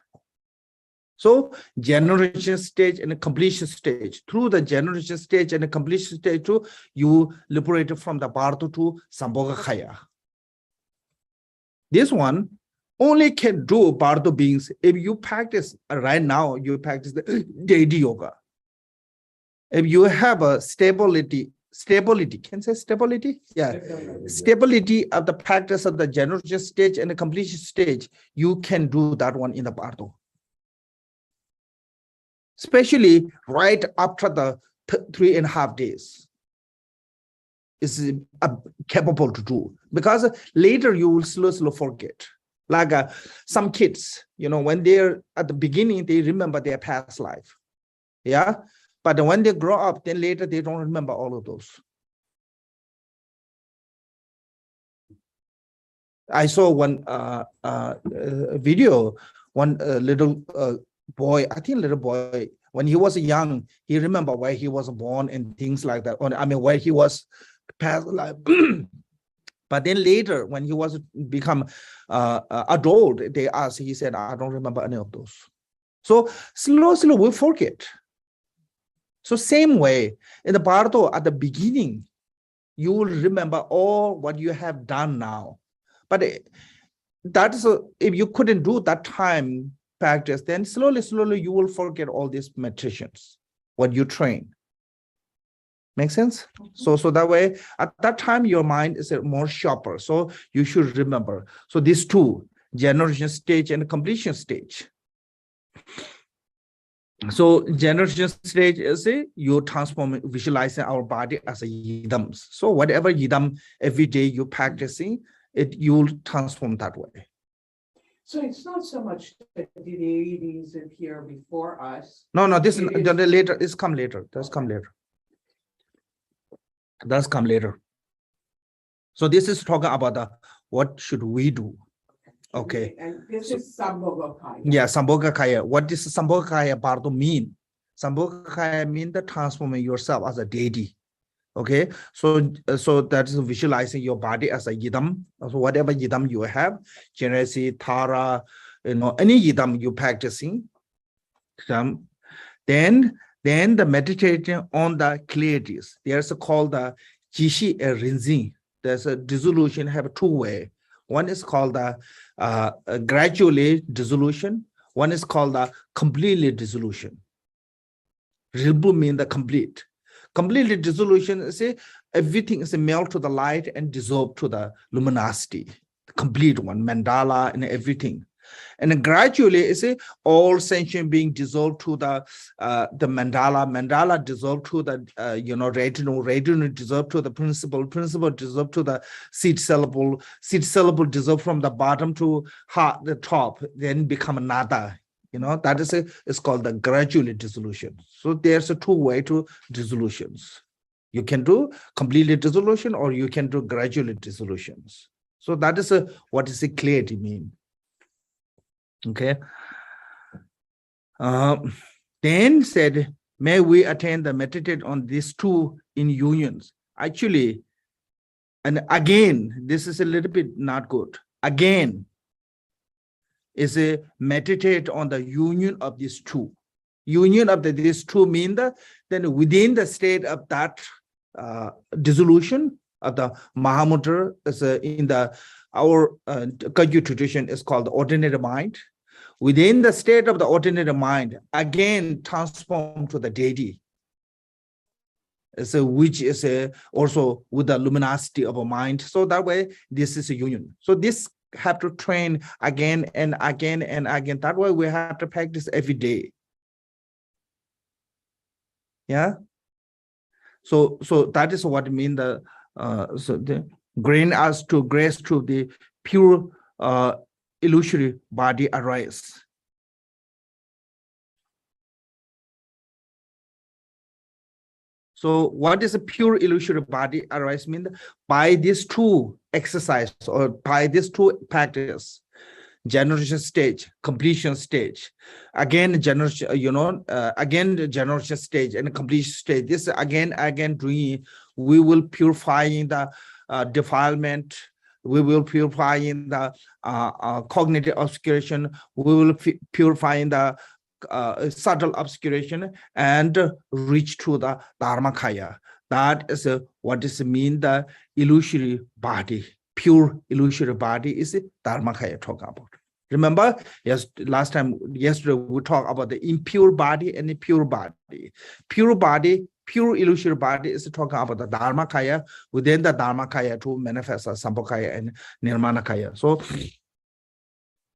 S1: So generation stage and completion stage. Through the generation stage and the completion stage, too, you liberate from the Bardo to Sambhogakaya. This one only can do Bardo beings if you practice right now. You practice the deity yoga. If you have a stability, can I say stability? Yeah, stability of the practice of the generation stage and the completion stage, you can do that one in the Bardo. Especially right after the 3.5 days is capable to do, because later you will slowly forget. Like some kids, when they're at the beginning, they remember their past life. Yeah. But when they grow up, then later they don't remember all of those. I saw one video, one little boy, I think little boy, when he was young, he remember where he was born and things like that. Or, I mean, where he was past life. But then later, when he was become adult, they asked, he said, I don't remember any of those. So slowly we forget. So same way, in the Bardo, at the beginning, you will remember all what you have done now. But that is if you couldn't do that time practice, then slowly you will forget all these meditations, what you train. Make sense? So that way, at that time, your mind is more sharper. So you should remember. So these two, generation stage and completion stage. So generation stage is you transform, visualizing our body as a yidams. So whatever yidam every day you practicing, you'll transform that way.
S2: So it's not so much that the deities appear before us.
S1: No, this is later. It's come later. Does come later. Does come later. So this is talking about what should we do? Okay.
S2: And this is Sambhogakaya.
S1: Yeah, Sambhogakaya. What does Sambhogakaya Bardo mean? Sambhogakaya means the transforming yourself as a deity. Okay, so that is visualizing your body as a yidam. So whatever yidam you have, generosity, tara, any yidam you practicing. Then the meditation on the clarities. There's called the jishi rinzing. There's a dissolution have two way. One is called the gradually dissolution. One is called the completely dissolution. Rilbu means the complete. Completely dissolution, say everything is melt to the light and dissolve to the luminosity. The complete one, mandala and everything. And then gradually, is all sentient being dissolved to the mandala dissolved to the retinal dissolved to the principle dissolved to the seed syllable dissolved from the bottom to heart, the top, then become nada. That is it's called the gradually dissolution. So there's a two way to dissolutions. You can do completely dissolution or you can do gradually dissolutions. So that is what is clarity mean. Okay. Then said, may we attain the meditate on these two in unions. Actually, and again, this is a little bit not good. Again, is a meditate on the union of these two. Union of these two mean that then within the state of that dissolution of the Mahamudra is in our Kagyu tradition is called the ordinary mind. Within the state of the ordinary mind, again transform to the deity. So which is also with the luminosity of a mind. So that way, this is a union. So this have to train again and again and again. That way we have to practice every day. Yeah. So that is what I mean. The grant us to grace to the pure illusory body arise. So what is a pure illusory body arise mean? By these two exercise or by these two practice, generation stage, completion stage, again generation, again the generation stage and completion stage. This again doing, we will purifying the defilement. We will purifying the cognitive obscuration. We will purifying the subtle obscuration and reach to the Dharmakaya. That is what does it mean? The illusory body, pure illusory body is Dharmakaya talk about. Remember, yes, yesterday we talked about the impure body and the pure body. Pure body, pure illusory body is talking about the Dharmakaya. Within the Dharmakaya to manifest as Sambhogakaya and Nirmanakaya.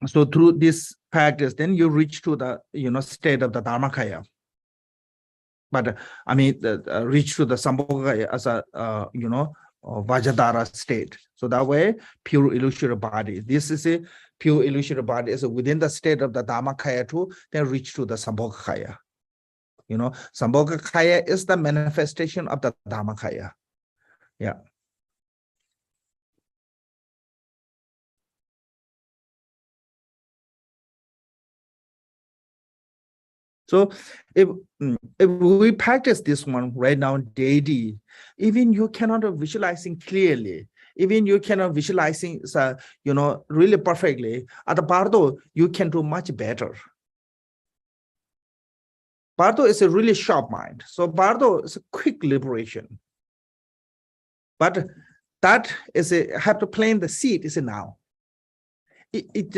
S1: So through this practice, then you reach to the state of the Dharmakaya. But I mean, reach to the Sambhogakaya as a Vajradhara state. So that way, pure illusory body. This is a pure illusory body is within the state of the Dharmakaya too. Then reach to the Sambhogakaya. Sambhogakaya is the manifestation of the Dharmakaya. Yeah. So if we practice this one right now daily, even you cannot visualizing clearly, even you cannot visualizing really perfectly, at the Bardo, you can do much better. Bardo is a really sharp mind. So Bardo is a quick liberation. But that is have to plant the seed is now.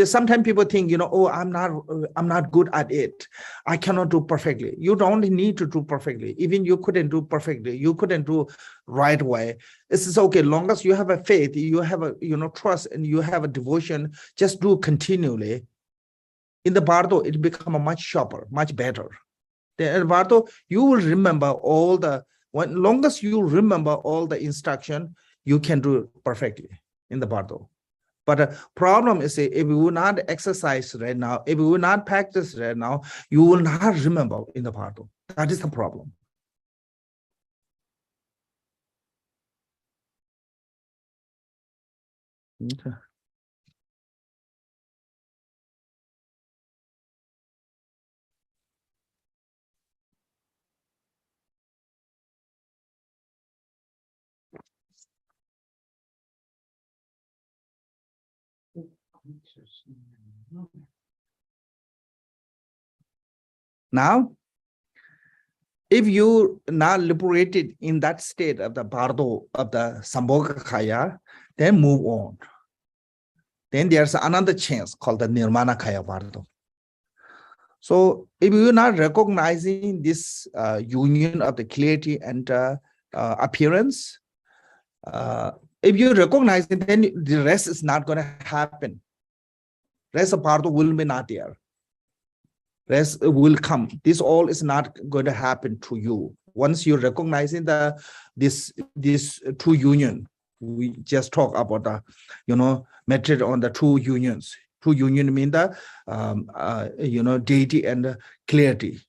S1: Sometimes people think, oh, I'm not good at it. I cannot do perfectly. You don't need to do perfectly. Even you couldn't do perfectly. You couldn't do right way. This is okay. Long as you have a faith, you have a trust, and you have a devotion. Just do continually. In the Bardo, it become a much sharper, much better. In Bardo, you will remember all the long as you remember all the instruction, you can do it perfectly in the Bardo. But the problem is, if you will not exercise right now, if you will not practice right now, you will not remember in the Bardo. That is the problem. Okay. Now, if you not liberated in that state of the Bardo, of the Sambhoga Kaya, then move on. Then there's another chance called the Nirmana Kaya Bardo. So if you're not recognizing this union of the clarity and appearance, if you recognize it, then the rest is not going to happen. Rest of Bardo will be not there. Rest will come. This all is not going to happen to you. Once you recognizing this true union, we just talk about the method on the true unions. True union mean the deity and clarity.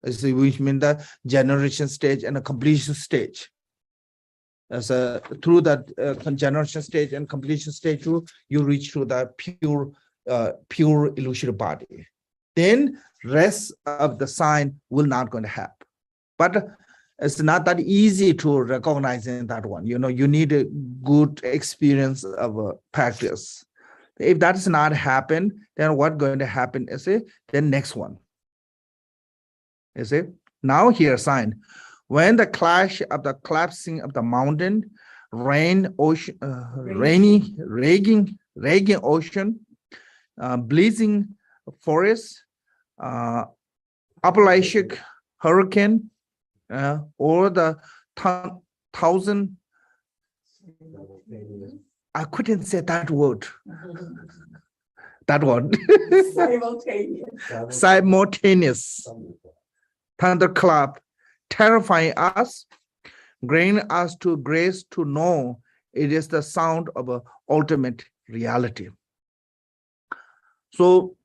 S1: Which mean the generation stage and the completion stage. As through that generation stage and completion stage, you reach to the pure illusory body. Then rest of the sign will not going to happen. But it's not that easy to recognize in that one. You need a good experience of practice. If that does not happen, then what's going to happen is the next one. Is it now here sign? When the clash of the collapsing of the mountain, rain, ocean, raging ocean, blazing forest, Appalachian hurricane, or the thousand. I couldn't say that word. That one. Simultaneous. Thunderclap, terrifying us, bringing us to grace to know it is the sound of an ultimate reality. So,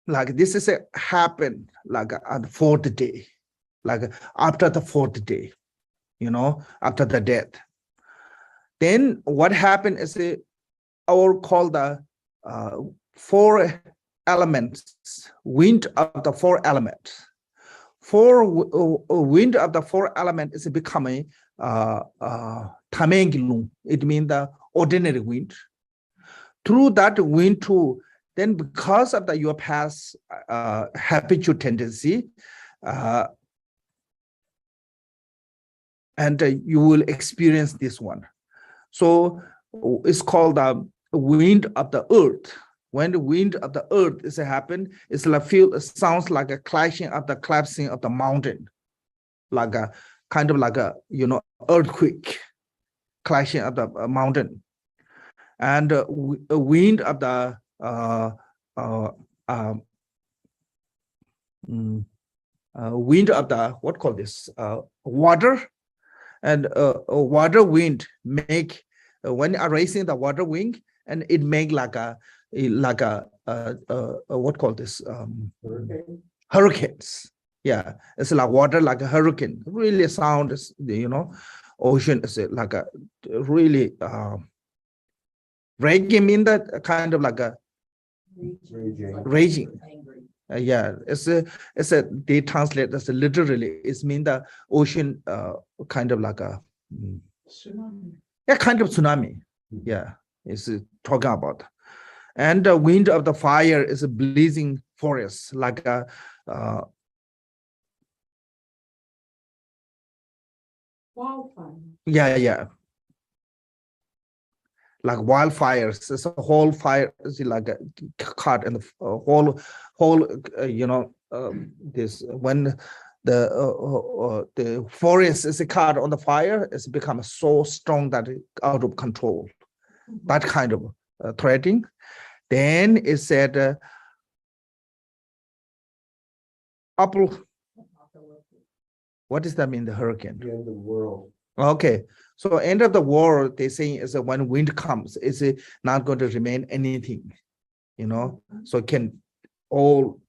S1: like this is happened like on the fourth day, like after the fourth day, after the death. Then what happened is our called the four elements, wind of the four elements. Wind of the four elements is becoming tamengilung. It means the ordinary wind. Through that wind too, then because of your past habitual tendency, and you will experience this one. So it's called the wind of the earth. When the wind of the earth is happen, it's like sounds like a clashing of the collapsing of the mountain, like a kind of like a earthquake, clashing of the mountain, and wind of the wind of the what call this water, and water wind make when erasing the water wind, and it make like a what call this hurricanes. Yeah, it's like water like a hurricane. Really sound is ocean is like a really Raging mean that kind of like a raging.
S4: Angry.
S1: Yeah, they translate as literally. It's mean the ocean kind of like a
S2: Tsunami.
S1: yeah, kind of tsunami. Yeah, it's talking about. And the wind of the fire is a blazing forest, like a
S2: Wildfire.
S1: yeah, like wildfires. It's a whole fire, it's like a caught in the whole this when the forest is caught on the fire, it's become so strong that it out of control. That kind of threatening. Then it said apple. What does that mean? The hurricane.
S3: The end of the world.
S1: Okay, so end of the world, they saying is that when wind comes, it's not going to remain anything, so it can all,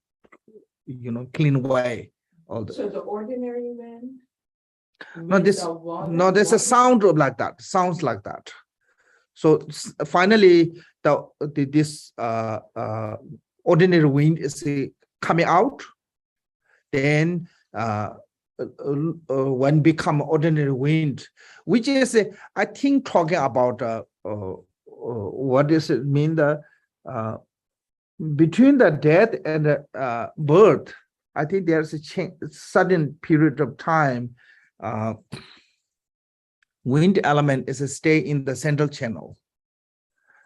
S1: clean away all the.
S2: So the ordinary wind.
S1: No, there's a sound of like that, sounds like that. So finally, this ordinary wind is coming out, then when become ordinary wind, which is I think talking about what does it mean, the between the death and the birth. I think there's a sudden period of time. Wind element is a stay in the central channel.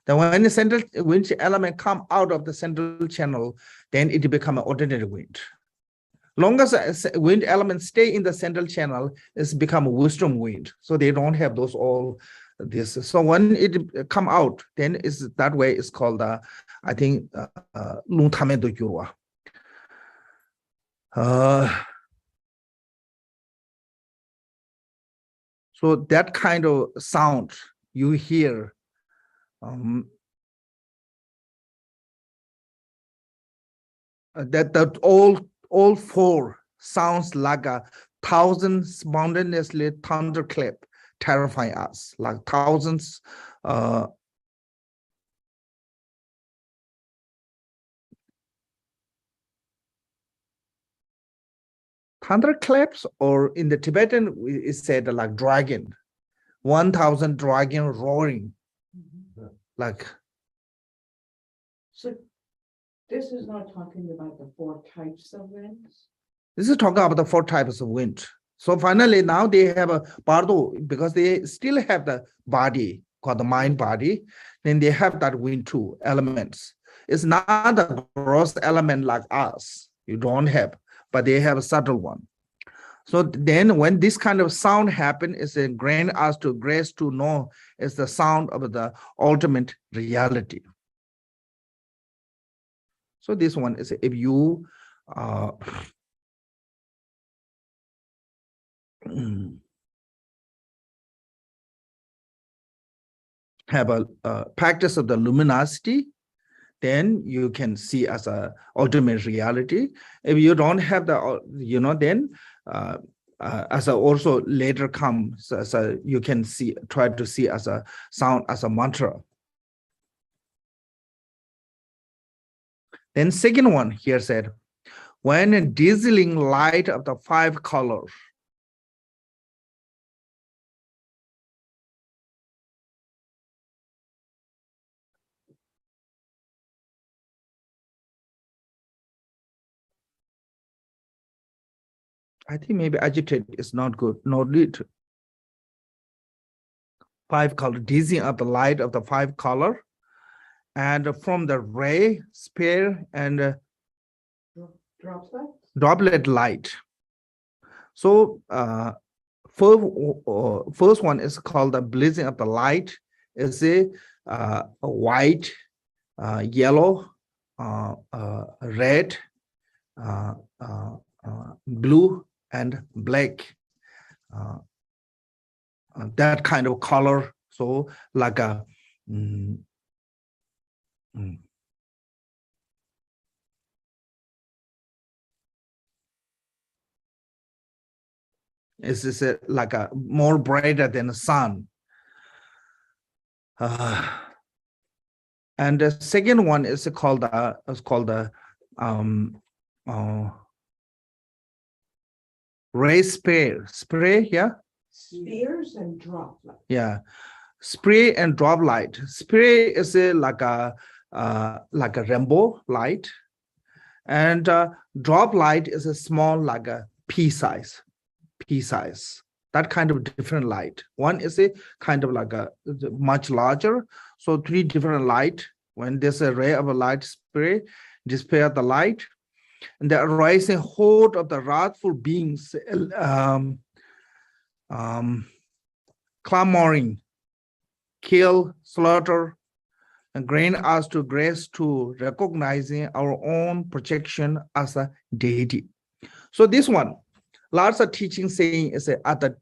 S1: Then when the central wind element come out of the central channel, then it become an ordinary wind. Long as wind elements stay in the central channel, it's become wisdom wind. So they don't have those all this. So when it come out, then is that way it's called I think Luntamento Yurwa. So that kind of sound you hear, that all four sounds like a 1,000 spontaneously thunderclap, terrifying us, like thousands. Thunderclaps, or in the Tibetan, it said like dragon, 1,000 dragon roaring, like.
S2: So this is not talking about the 4 types of winds.
S1: This is talking about the 4 types of wind. So finally, now they have a Bardo, because they still have the body called the mind body. Then they have that wind 2 elements. It's not a gross element like us. You don't have, but they have a subtle one. So then when this kind of sound happen, it's a grant us to grace to know it's the sound of the ultimate reality. So this one is if you have a practice of the luminosity, then you can see as a ultimate reality. If you don't have the, then as a also later comes, so you can see, try to see as a sound, as a mantra. Then second one here said, when a dazzling light of the 5 colors. I think maybe agitate is not good, no need. 5 color, dizzying of the light of the 5 color, and from the ray, sphere, and droplet light. So first one is called the blazing of the light. Is a white, yellow, red, blue, and black. That kind of color. So like a it's like a more brighter than the sun. And the second one is called the um, uh, ray spray, yeah,
S2: Spears and droplets.
S1: yeah, spray and drop light. Spray is like a rainbow light, and drop light is a small like a pea size. That kind of different light. One is a kind of like a much larger. So three different light. When there's a ray of a light spray, display the light, and the arising hold of the wrathful beings, clamoring, kill, slaughter, and grant us to grace to recognizing our own projection as a deity. So this one, lots of teaching saying is at the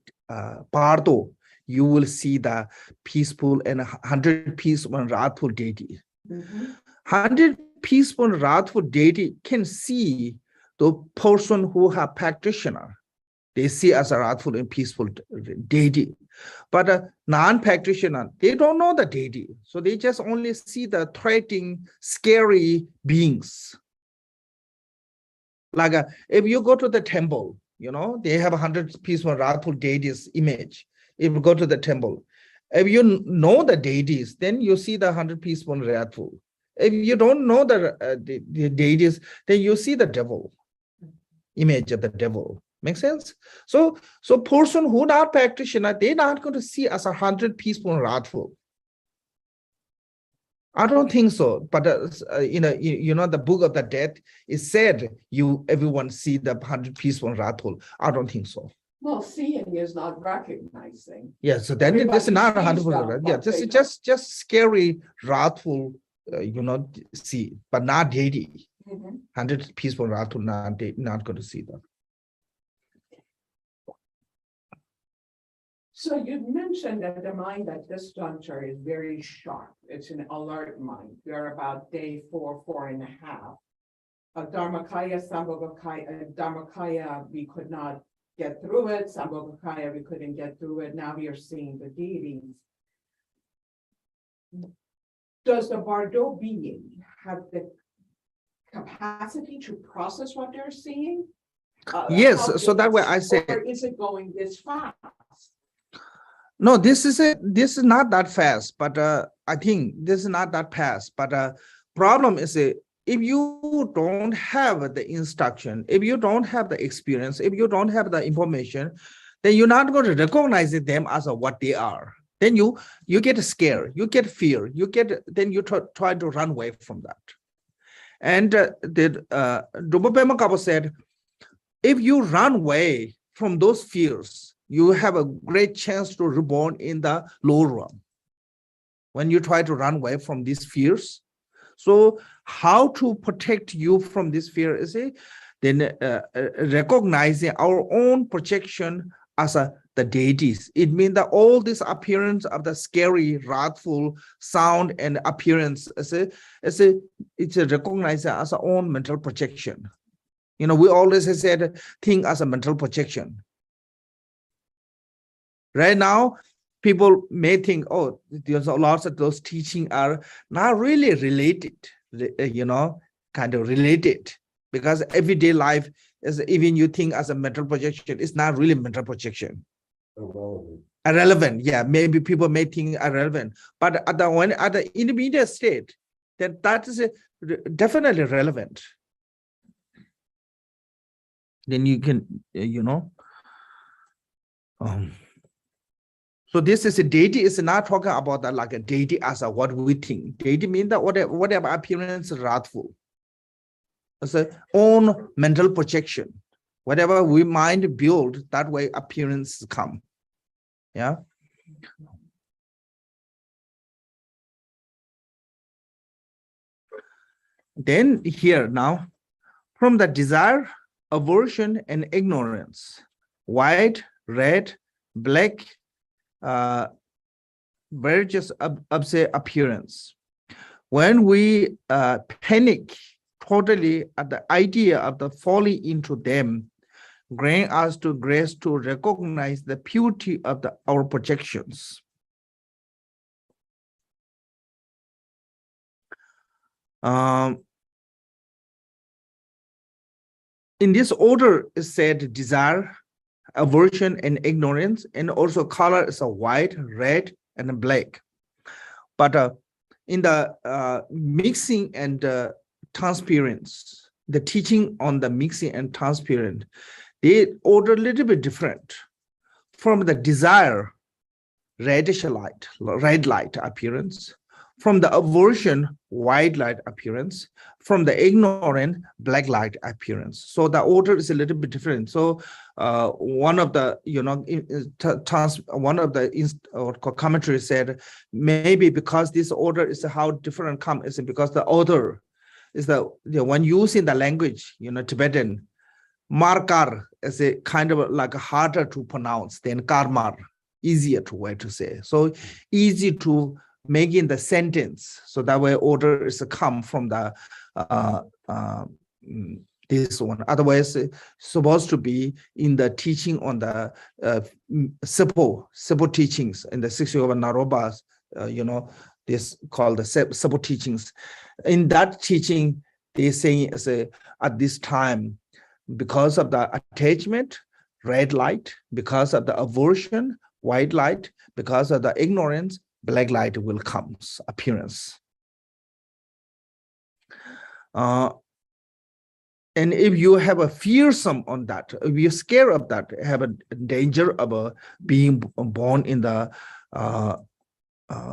S1: Bardo, you will see the peaceful and 100 peaceful and wrathful deity. 100 peaceful and wrathful deity can see the person who have practitioner. They see as a wrathful and peaceful deity. But a non-practitioner, they don't know the deity. So they just only see the threatening, scary beings. Like if you go to the temple, they have 100 peaceful wrathful deities image. If you go to the temple, if you know the deities, then you see the 100 peaceful and wrathful. If you don't know the deities, then you see the devil, image of the devil. Make sense? So person who not practitioner, they're not going to see as 100 peaceful and wrathful. I don't think so, but the book of the dead is said everyone see the 100 peaceful and wrathful. I don't think so.
S2: Well, seeing is not recognizing.
S1: Yeah, so then it's not 100%. Yeah, this is just scary, wrathful, see, but not deity. 100 peaceful, wrathful, not going to see that.
S2: So you mentioned that the mind at this juncture is very sharp. It's an alert mind. We're about day 4.5. Dharmakaya, Dharmakaya, we could not get through it. Sambhogakaya, we couldn't get through it. Now we are seeing the deities. Does the Bardo being have the capacity to process what they're seeing?
S1: Yes, so that way I say.
S2: Or is it going this fast?
S1: No, this is not that fast, but I think this is not that fast. But problem is if you don't have the instruction, if you don't have the experience, if you don't have the information, then you're not going to recognize them as what they are. Then you get scared, you get fear, then you try to run away from that. And Drupal Kapo said, if you run away from those fears, you have a great chance to reborn in the lower realm. When you try to run away from these fears. So how to protect you from this fear is then recognizing our own projection as the deities. It means that all this appearance of the scary, wrathful sound and appearance it's recognized as our own mental projection. We always said think as a mental projection. Right now, people may think, oh, there's lots of those teachings are not really related, kind of related, because everyday life is even you think as a mental projection, it's not really mental projection. Irrelevant, yeah. Maybe people may think irrelevant, but at the intermediate state, then that is definitely relevant. Then you can, so this is a deity is not talking about that like a deity as what we think. Deity means that whatever appearance is wrathful. It's a own mental projection. Whatever we mind build, that way appearances come. Yeah. Then here now, from the desire, aversion, and ignorance, white, red, black, various appearance. When we panic totally at the idea of the falling into them, grant us to grace to recognize the purity of our projections. In this order is said desire, aversion, and ignorance, and also color is a white, red, and black. But in the mixing and transparency, the teaching on the mixing and transparent, they order a little bit different from the desire, reddish light, red light appearance, from the aversion, white light appearance, from the ignorant, black light appearance. So the order is a little bit different. So one of the, one of the commentary said, maybe because this order is how different is because the order is when using the language, Tibetan, markar is a kind of like harder to pronounce than karmar, easier to way to say. So easy to making the sentence, so that way order is come from the this one. Otherwise, it's supposed to be in the teaching on the simple teachings in the 6 Yoga Narobas, this called the simple teachings. In that teaching, they say at this time, because of the attachment, red light, because of the aversion, white light, because of the ignorance, black light will come appearance. And if you have a fearsome on that, if you're scared of that, have a danger of being born in the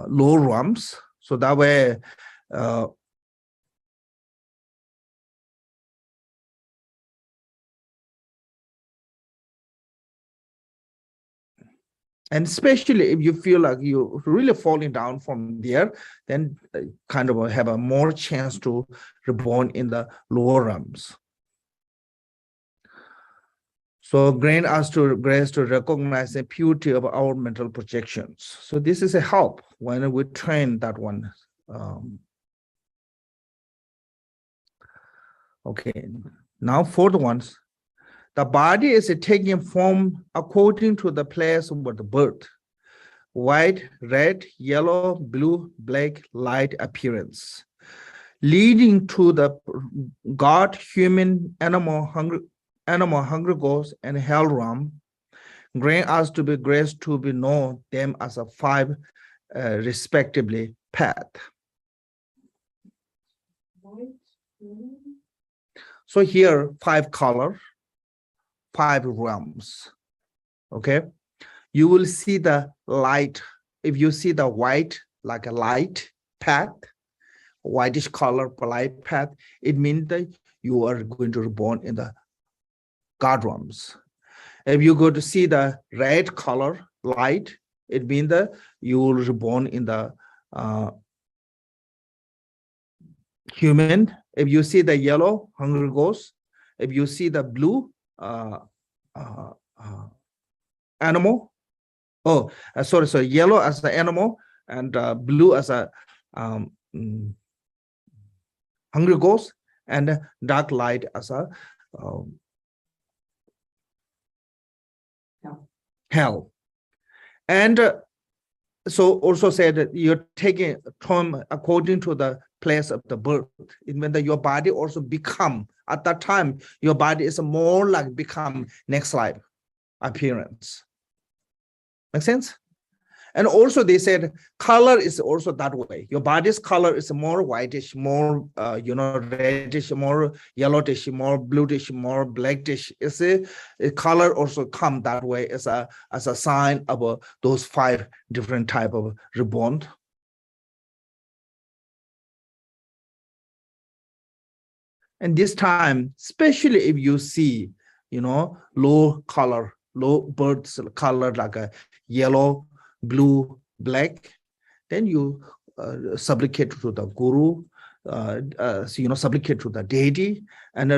S1: low realms, so that way and especially if you feel like you're really falling down from there, then kind of have a more chance to reborn in the lower realms. So grant us to grace to recognize the purity of our mental projections. So this is a help when we train that one. Okay, now fourth ones. The body is taking form according to the place of the birth. White, red, yellow, blue, black, light appearance, leading to the God, human, animal, hungry ghosts, and hell realm. Grant us to be grace to be know them as a 5 respectively path. So here 5 color, 5 realms. Okay, you will see the light. If you see the white, like a light path, whitish color light path, it means that you are going to be born in the God realms. If you go to see the red color light, it means that you will be born in the human. If you see the yellow, hungry ghost. If you see the blue, animal. Oh, sorry, yellow as the animal and blue as a hungry ghost, and dark light as a hell. And so also said that you're taking term according to the place of the birth. It means that your body also become, at that time, your body is more like become next life appearance. Make sense? And also they said color is also that way. Your body's color is more whitish, more reddish, more yellowish, more bluish, more blackish. It's a color also come that way as a sign of those 5 different type of reborn. And this time, especially if you see, low color, low birds color like a yellow, blue, black, then you supplicate to the guru, supplicate to the deity, and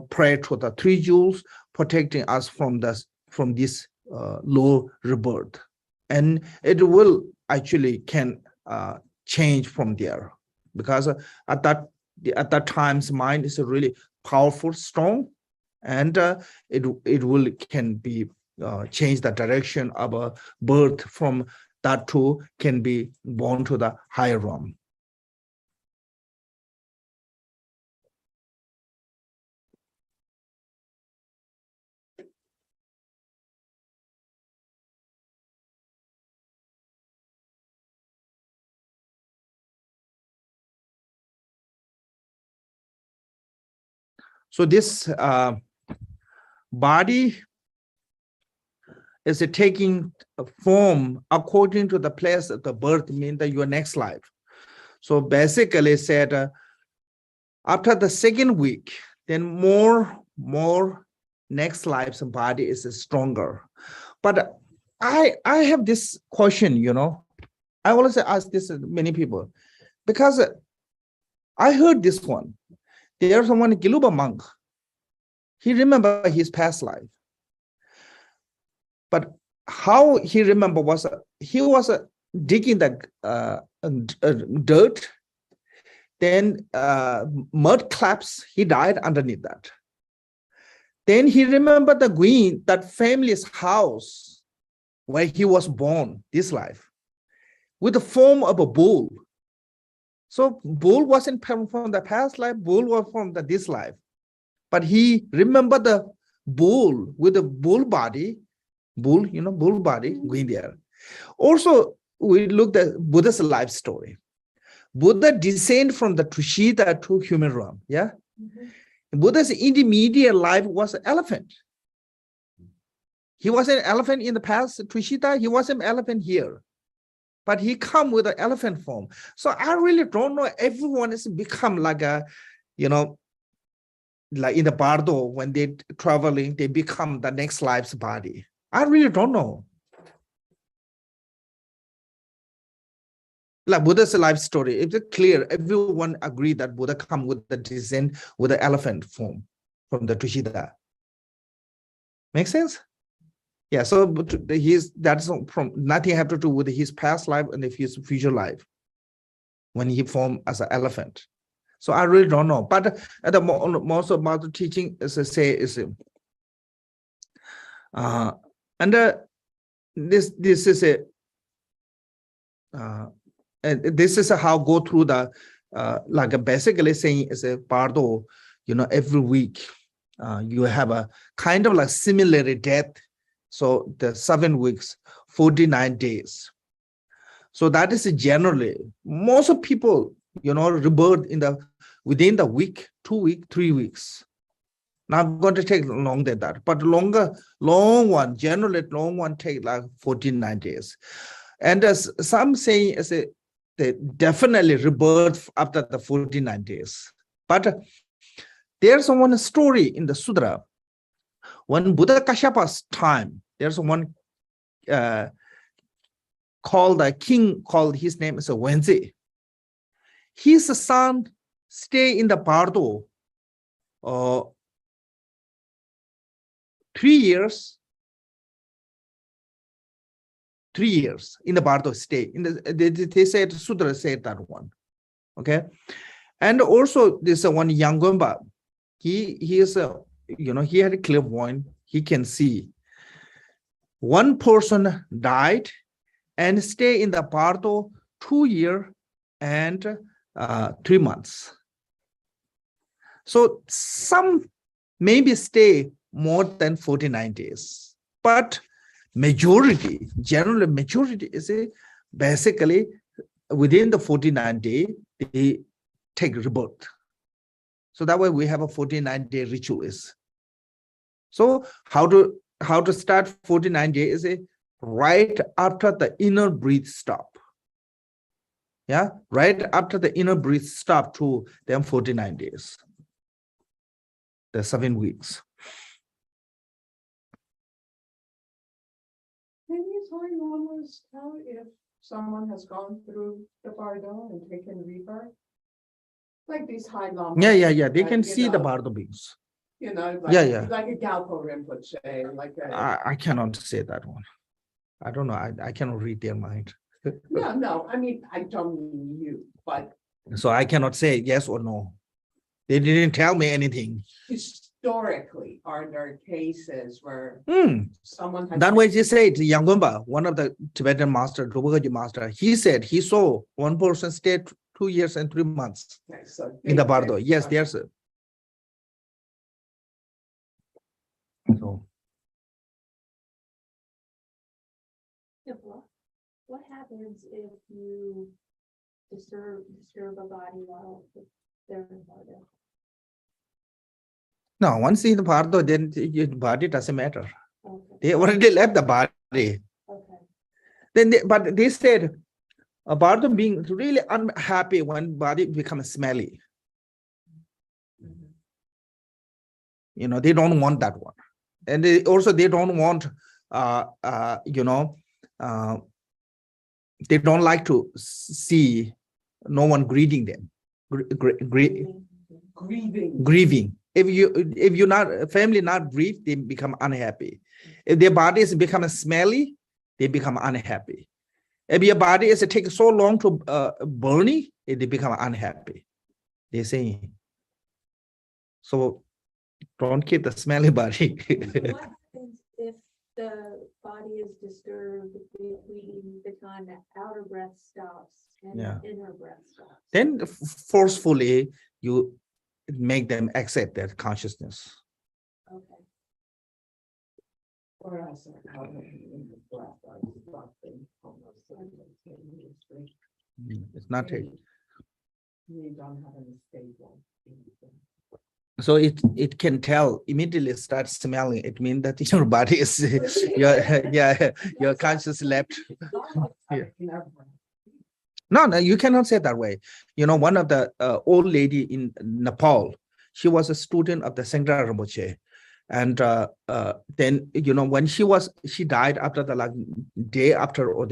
S1: pray to the 3 jewels protecting us from this low rebirth, and it will actually can change from there, because at that time's mind is really powerful, strong, and it will can be change the direction of a birth from that to can be born to the higher realm. So this body is taking a form according to the place of the birth, mean that your next life. So basically said, after the second week, then more next life's body is stronger. But I have this question, I always ask this to many people, because I heard this one. There's someone, Giluba monk. He remember his past life. But how he remember was he was digging the dirt, then mud claps, he died underneath that. Then he remembered the green, that family's house where he was born, this life, with the form of a bull. So bull wasn't from the past life, bull was from this life. But he remembered the bull with the bull body, bull body going there. Also, we looked at Buddha's life story. Buddha descended from the Tushita to human realm. Yeah. Buddha's intermediate life was an elephant. He was an elephant in the past, Tushita, he was an elephant here. But he come with an elephant form. So I really don't know, everyone has become like a, like in the Bardo, when they traveling, they become the next life's body. I really don't know. Like Buddha's life story, it's clear, everyone agreed that Buddha come with the descent with the elephant form from the Tushita. Make sense? Yeah, so that's from nothing have to do with his past life and his future life when he formed as an elephant. So I really don't know. But the most about the teaching is to say is this is a and this is how go through the like basically saying is a Bardo, every week you have a kind of like similar death. So the 7 weeks, 49 days. So that is generally most of people, rebirth within the week, 2 weeks, 3 weeks. Not going to take longer than that, but long one take like 49 days. And as some saying is they definitely rebirth after the 49 days. But there's one story in the Sutra. When Buddha Kashypa's time, there's one called a king, called his name is Wenzi. His son stay in the Bardo 3 years. 3 years in the Bardo stay. They said Sutra said that one. Okay. And also this one Yangomba. He is he had a clairvoyant. He can see. One person died and stay in the Bardo 2 years and 3 months. So some maybe stay more than 49 days, but generally majority is basically within the 49 days, they take rebirth. So that way we have a 49-day rituals. So how to start 49 days is right after the inner breath stop. Yeah, right after the inner breath stop to them 49 days. The 7 weeks.
S2: Can you tell me almost how if someone has gone through the Bardo and taken rebirth? Like these high lamas.
S1: Yeah. They can see the Bardo beings.
S2: Like, like a Galpo Rinpoche, like
S1: I cannot say that one. I don't know. I cannot read their mind.
S2: No, I mean, I don't mean you, but
S1: So I cannot say yes or no. They didn't tell me anything.
S2: historically, are there cases where someone has
S1: That way she said, Yangomba, one of the Tibetan master, Drupadaji master, he said he saw one person stayed 2 years and 3 months in the Bardo. Yes, there's a. So.
S4: What happens if you disturb a body while they're in Bardo?
S1: No, once in the Bardo, then your body doesn't matter.
S4: Okay,
S1: They already left the body.
S4: okay.
S1: Then but they said Bardo being really unhappy when body becomes smelly. They don't want that one. And they don't want, they don't like to see no one greeting them, grieving. If you not family not grieve, they become unhappy. If their bodies become smelly, they become unhappy. If your body is take so long to burning, they become unhappy. They say so. Don't keep the smelly body.
S4: What happens if the body is disturbed between the time that outer breath stops and
S1: Yeah.
S4: the inner breath stops?
S1: Then forcefully you make them accept that consciousness.
S4: Okay.
S2: Or else how in the breath are stopping almost simultaneously.
S1: It's not a,
S2: You don't have any stable. anything.
S1: so it can tell immediately start smelling. It means that your body is your conscious left. Yeah.
S2: Never.
S1: No, you cannot say that way. One of the old lady in Nepal, she was a student of the Sangha Rinpoche. And then, when she died after the day after, or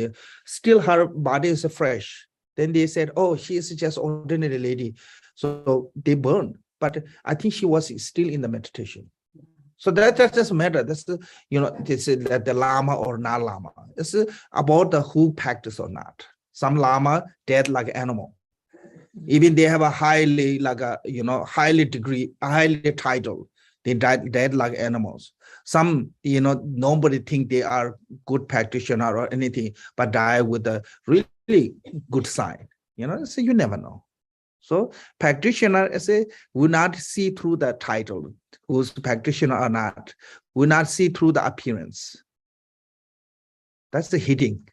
S1: still her body is fresh. Then they said, oh, she is just ordinary lady. So they burned. But I think she was still in the meditation. So that doesn't matter. That's this is that the lama or not lama. It's about the who practice or not. Some lama dead like animal. Even they have a highly highly degree, highly title. They died dead like animals. Some, nobody think they are good practitioner or anything, but die with a really good sign. So you never know. So practitioner will not see through the title, who's practitioner or not, will not see through the appearance. That's the hitting.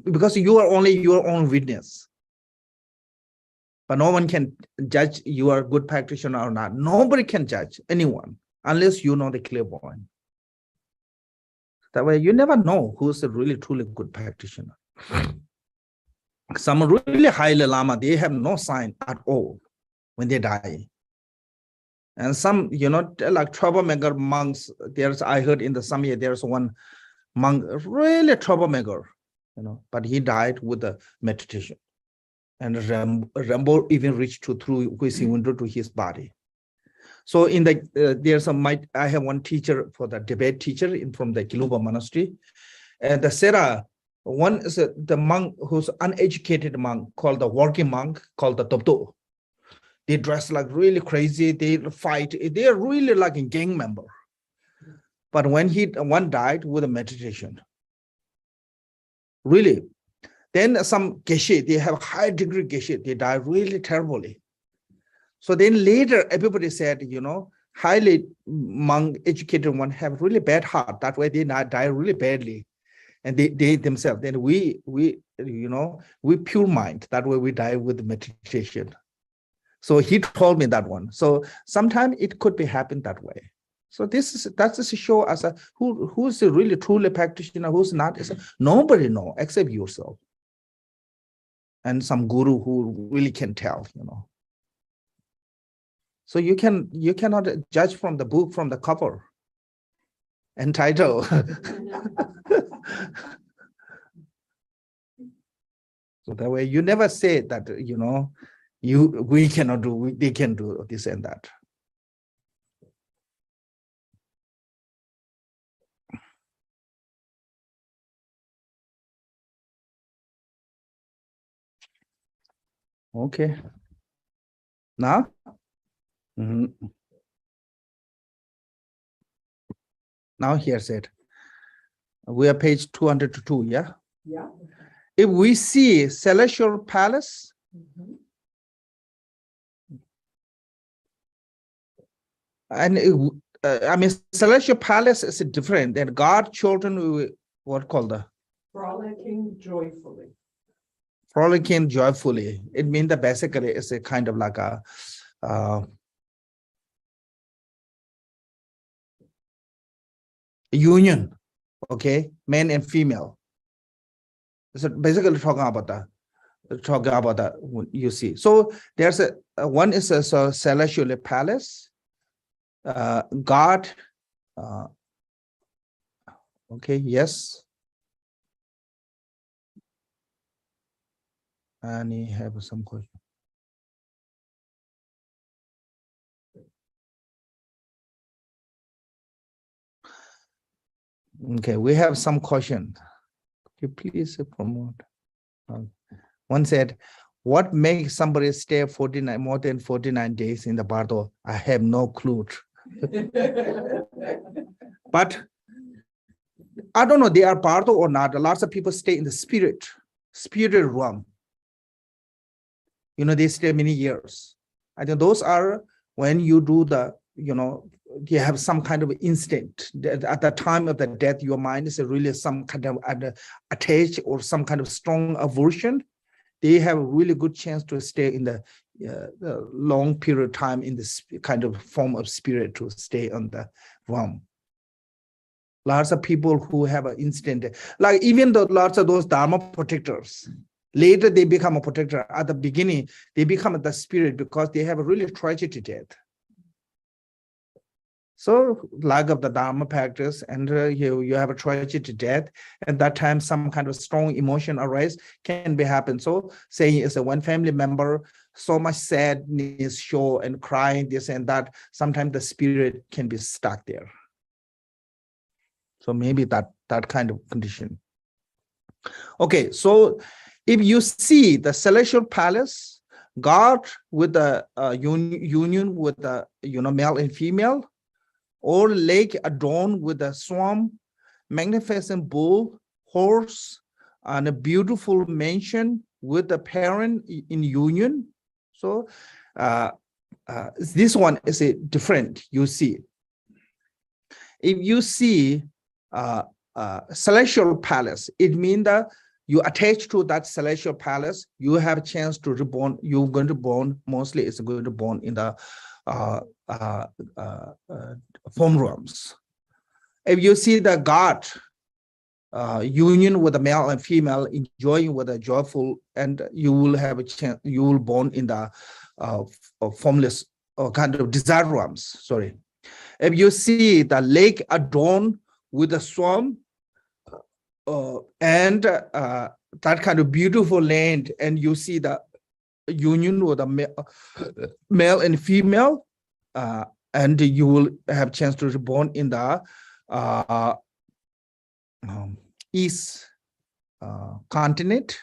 S1: Because you are only your own witness. But no one can judge you are a good practitioner or not. Nobody can judge anyone unless you know the clairvoyant. That way you never know who's a really truly good practitioner. Some really high lama, they have no sign at all when they die. And some, like troublemaker monks, I heard in the Samye, there's one monk, really troublemaker, but he died with the meditation. And Rambo even reached through his window to his body. So in the, I have one teacher for the debate teacher from the Kiluba monastery. And the Sera, one is the monk who's uneducated monk called the working monk called the Topto. They dress like really crazy. They fight. They are really like a gang member. But when one died with a meditation, really, then some geshe, they have high degree geshe. They die really terribly. So then later, everybody said, highly monk educated one have really bad heart. That way they not die really badly. And they themselves, then we pure mind. That way we die with meditation. So he told me that one. So sometimes it could be happen that way. So that's just to show us who's a really truly practitioner, who's not. Nobody know except yourself. And some guru who really can tell, So you cannot judge from the book, from the cover and title. So that way you never say that, we cannot do, they can do this and that. Okay. Now? Now here's it. We are page 202, yeah?
S2: Yeah.
S1: If we see celestial palace, and celestial palace is different than God children, what called the?
S2: Frolicking joyfully.
S1: Frolicking joyfully. It means that basically it's a kind of like a union, okay, man and female. So basically talking about that you see. So there's one is a celestial palace, God, okay, yes. And he have some question. Okay, we have some question. Could you please promote? One said, what makes somebody stay more than 49 days in the Bardo? I have no clue. But I don't know they are Bardo or not. Lots of people stay in the spirit realm. You know, they stay many years. I think those are when you do the, you know, you have some kind of instinct that at the time of the death, your mind is really some kind of attached or some kind of strong aversion. They have a really good chance to stay in the long period of time in this kind of form of spirit to stay on the realm. Lots of people who have an instinct, like even lots of those Dharma protectors, later they become a protector. At the beginning, they become the spirit because they have a really tragic death. So lack of the Dharma practice, and you have a tragic death. At that time, some kind of strong emotion arise can be happen. So saying it's a one family member, so much sadness show and crying this and that. Sometimes the spirit can be stuck there. So maybe that kind of condition. Okay, so if you see the celestial palace, God with the union with the male and female, or lake adorned with a swan, magnificent bull, horse, and a beautiful mansion with the parent in union. So this one is different, you see. If you see celestial palace, it means that you attach to that celestial palace, you have a chance to reborn. You're going to born, mostly it's going to born in the form realms. If you see the God union with the male and female, enjoying with a joyful, and you will have a chance, you will born in the formless or kind of desire realms. Sorry. If you see the lake adorned with a swan and that kind of beautiful land, and you see the union with the male and female, and you will have chance to reborn in the east continent.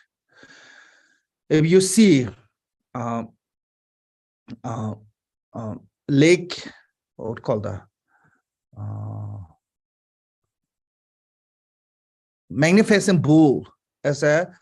S1: If you see lake, what called the magnificent bull as a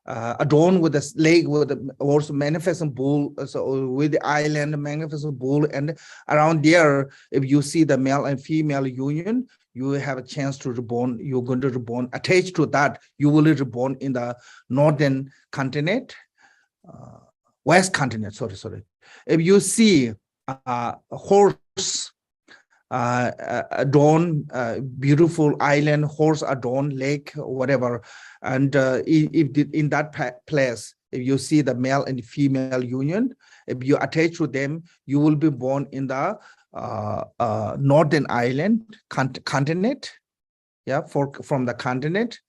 S1: adorned with a lake with also magnificent bull, so with the island, magnificent bull, and around there, if you see the male and female union, you have a chance to reborn. You're going to reborn attached to that. You will reborn in the northern continent, west continent. Sorry. If you see a horse adorn beautiful island, horse adorn lake, whatever, and if in that place, if you see the male and female union, if you attach to them, you will be born in the northern island continent, from the continent,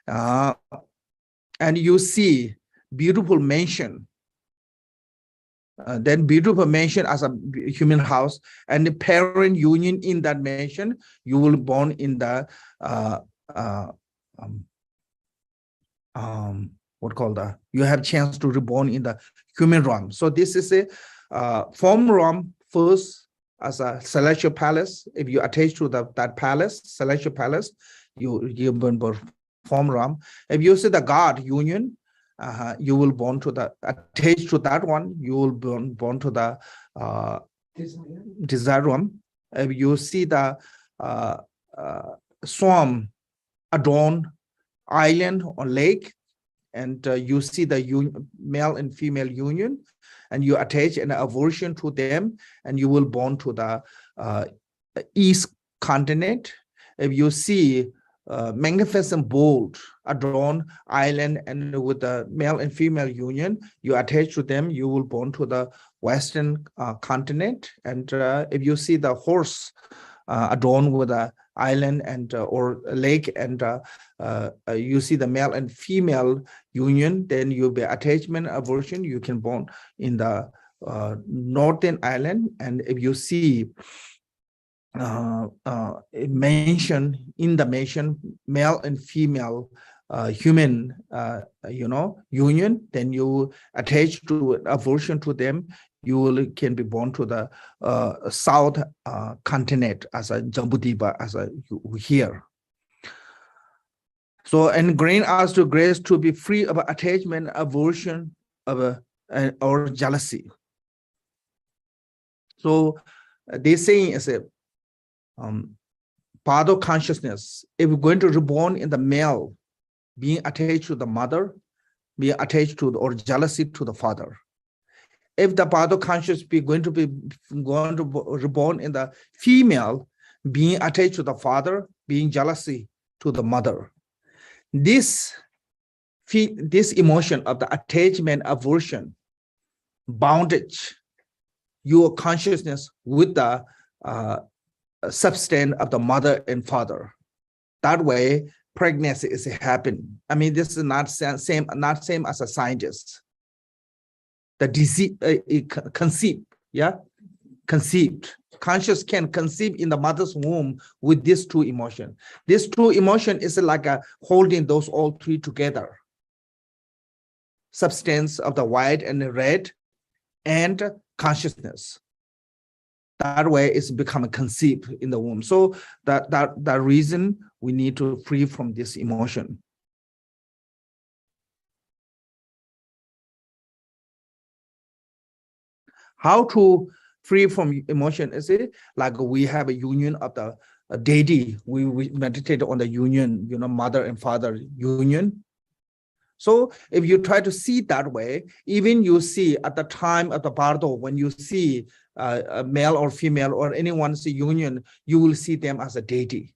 S1: and you see beautiful mansion. Then beautiful mansion as a human house, and the parent union in that mansion, you will born in the what called the, you have chance to reborn in the human realm. So this is a form realm first as a celestial palace. If you attach to that palace, celestial palace, you born form realm. If you see the God union, you will born to the attached to that one, you will born to the desire realm. If you see the swarm adorned island or lake, and you see the male and female union, and you attach an aversion to them, and you will born to the east continent. if you see magnificent bold adorned island and with the male and female union, you attach to them, you will born to the Western continent. And if you see the horse adorned with a island and or a lake, and you see the male and female union, then you'll be attachment aversion. You can born in the northern island. And if you see mention in the mention male and female human union, then you attach to aversion to them, you will can be born to the south continent as a Jambudvipa, as a here. So, and grant us to grace to be free of attachment, aversion, of or jealousy. So, this saying is a Bardo consciousness. If we're going to reborn in the male, being attached to the mother, being attached to or jealousy to the father. If the Bardo conscious going to reborn in the female, being attached to the father, being jealousy to the mother. This emotion of the attachment, aversion, bondage, your consciousness with the substance of the mother and father. That way, pregnancy is happening. I mean, this is not same as a scientist. The disease conceived, yeah, conceived. Conscious can conceive in the mother's womb with these two emotions. This two emotion is like a holding those all three together. Substance of the white and the red, and consciousness. That way it's become conceived in the womb. So that reason we need to free from this emotion. How to free from emotion? Is it like we have a union of the deity? We meditate on the union, mother and father union. So if you try to see that way, even you see at the time of the Bardo, when you see a male or female or anyone's union, you will see them as a deity.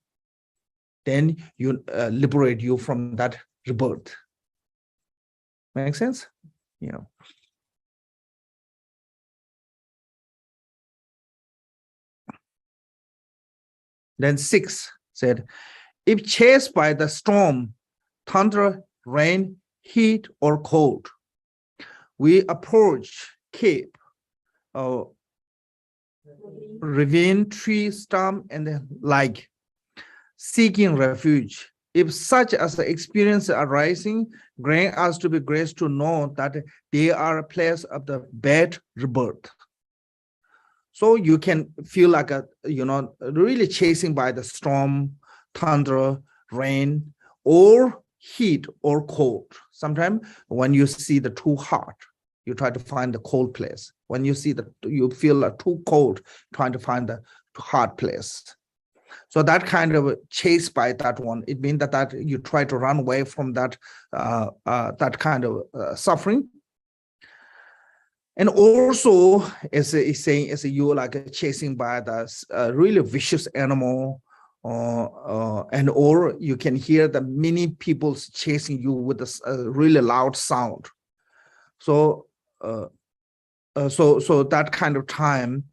S1: Then you liberate you from that rebirth. Make sense? Yeah. Then 6 said, if chased by the storm, thunder, rain, heat, or cold, we approach cape, ravine, tree, stump, and the like, seeking refuge. If such as the experience arising, grant us to be grace to know that they are a place of the bad rebirth. So you can feel like really chasing by the storm, thunder, rain, or heat or cold. Sometimes when you see the too hot, you try to find the cold place. When you see you feel too cold, trying to find the hot place. So that kind of chase by that one, it means that you try to run away from that that kind of suffering. And also, as it's saying, as you like chasing by the really vicious animal, and or you can hear the many people chasing you with a really loud sound. So, so that kind of time,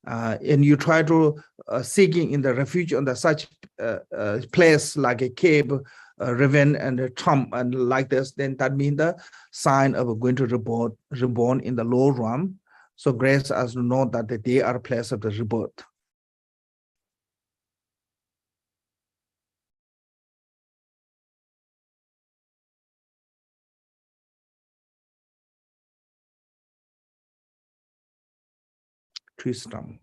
S1: and you try to seeking in the refuge on the such place like a cave, ravine, and a tomb, and like this, then that means the sign of going to reborn in the lower realm. So grace us to know that they are a place of the rebirth. Tristram.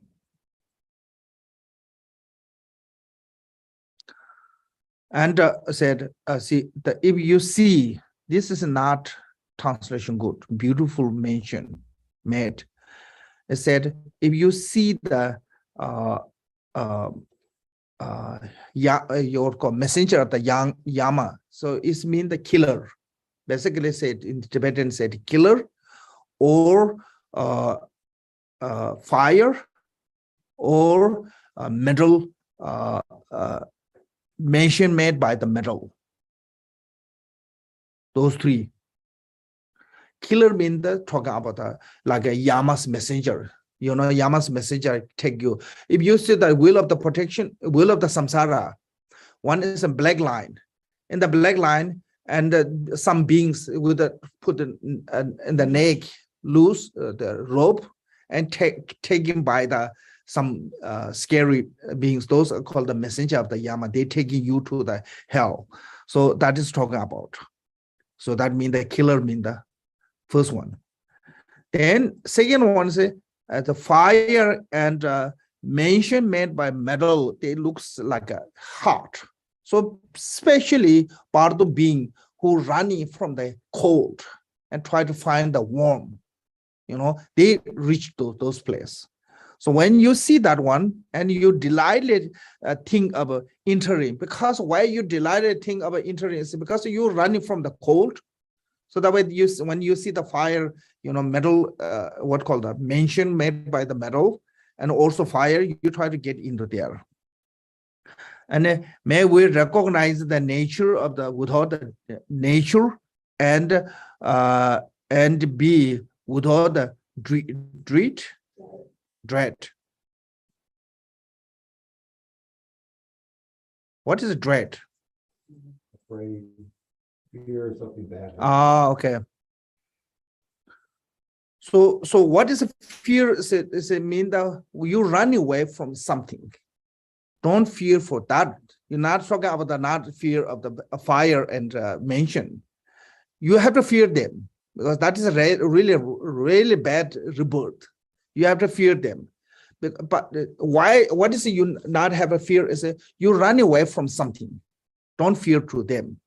S1: And said, see, if you see, this is not translation good, beautiful mention made. It said, if you see the your messenger of the Yama, so it means the killer. Basically said in Tibetan said killer, or fire, or middle mention made by the metal. Those three. Killer means the talking about like a Yama's messenger. You know, Yama's messenger take you. If you see the wheel of the protection, wheel of the samsara, one is a black line. In the black line, and some beings with put in the neck loose the rope and taken by the some scary beings. Those are called the messenger of the Yama. They taking you to the hell. So that is talking about. So that means the killer mean the first one. Then second one is the fire and mention made by metal. They looks like a heart. So especially Bardo being who running from the cold and try to find the warm, you know, they reach those places. So when you see that one and you delighted think about entering, because why you delighted think about entering is because you're running from the cold. So that way, when you see the fire, you know, metal, what called that mention made by the metal, and also fire, you try to get into there. And may we recognize the nature of the without the nature, and be without the dread. What is dread?
S3: Afraid, fear something bad.
S1: Ah, okay. So what is fear? Is it mean that you run away from something? Don't fear for that. You're not talking about the not fear of the fire and mention. You have to fear them because that is a really bad rebirth. You have to fear them. But why? What is it you not have a fear? Is you run away from something. Don't fear to them.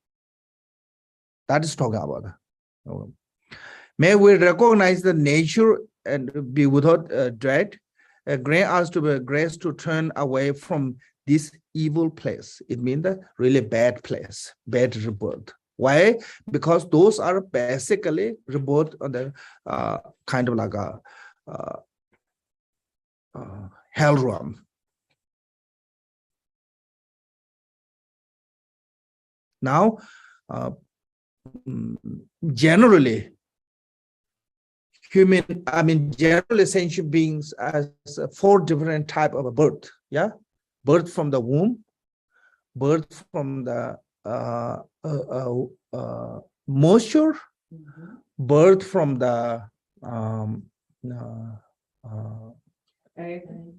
S1: That is talking about. May we recognize the nature and be without dread. Grant us to be grace to turn away from this evil place. It means the really bad place, bad rebirth. Why? Because those are basically rebirth on the kind of like a hell realm. Now, generally, generally sentient beings as 4 different type of a birth. Yeah, birth from the womb, birth from the moisture, birth from the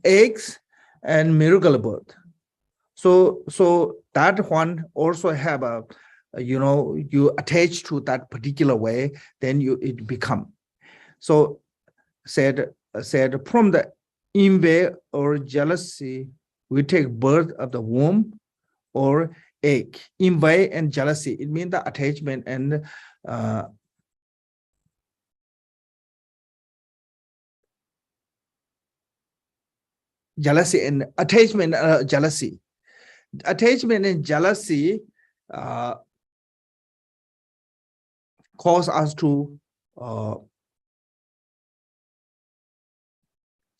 S1: eggs, and miracle birth. So that one also have a, you know, you attach to that particular way, then it become. So said from the envy or jealousy, we take birth of the womb or egg. Envy and jealousy, it means the attachment and jealousy and attachment, jealousy. Attachment and jealousy cause us to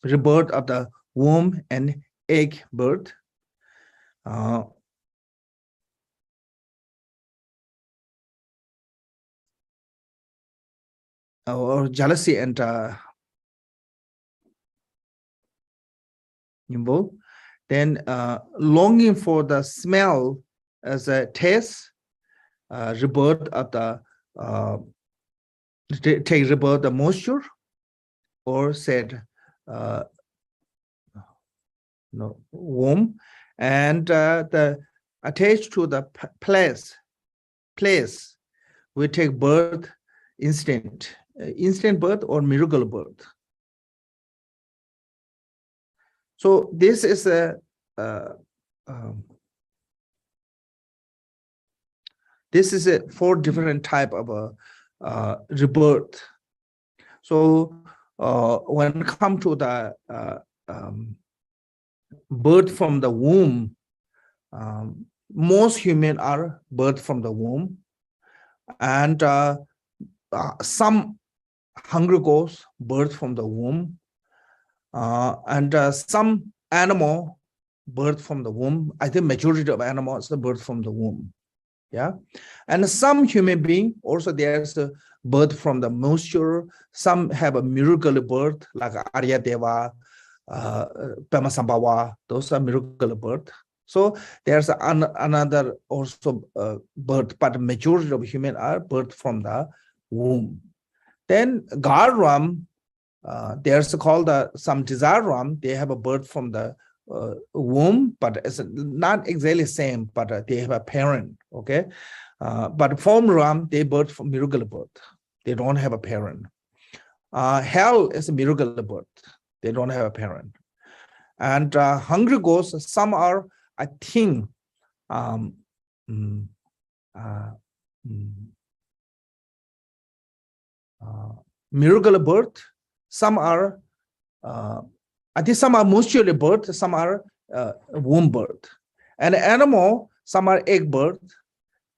S1: rebirth of the womb and egg birth. Or jealousy and then longing for the smell as a taste, rebirth of the take rebirth the moisture, or said womb, and the attached to the place we take birth, instant birth or miracle birth. So this is a this is a 4 different type of a rebirth. So when it comes to the birth from the womb, most human are birth from the womb, and some hungry ghosts birth from the womb, and some animal birth from the womb. I think majority of animals the birth from the womb. Yeah, and some human being also there's a birth from the moisture. Some have a miracle birth like Arya Deva, Pemasambhava. Those are miracle birth. So there's another also birth, but majority of human are birth from the womb. Then Garram, there's called some desire ram. They have a birth from the womb, but it's not exactly same, but they have a parent. Okay, but form ram they birth from miracle birth. They don't have a parent. Hell is a miracle birth. They don't have a parent. And hungry ghosts, some are, I think, miracle birth. Some are, I think some are mutually birth, some are womb birth. And animal, some are egg birth,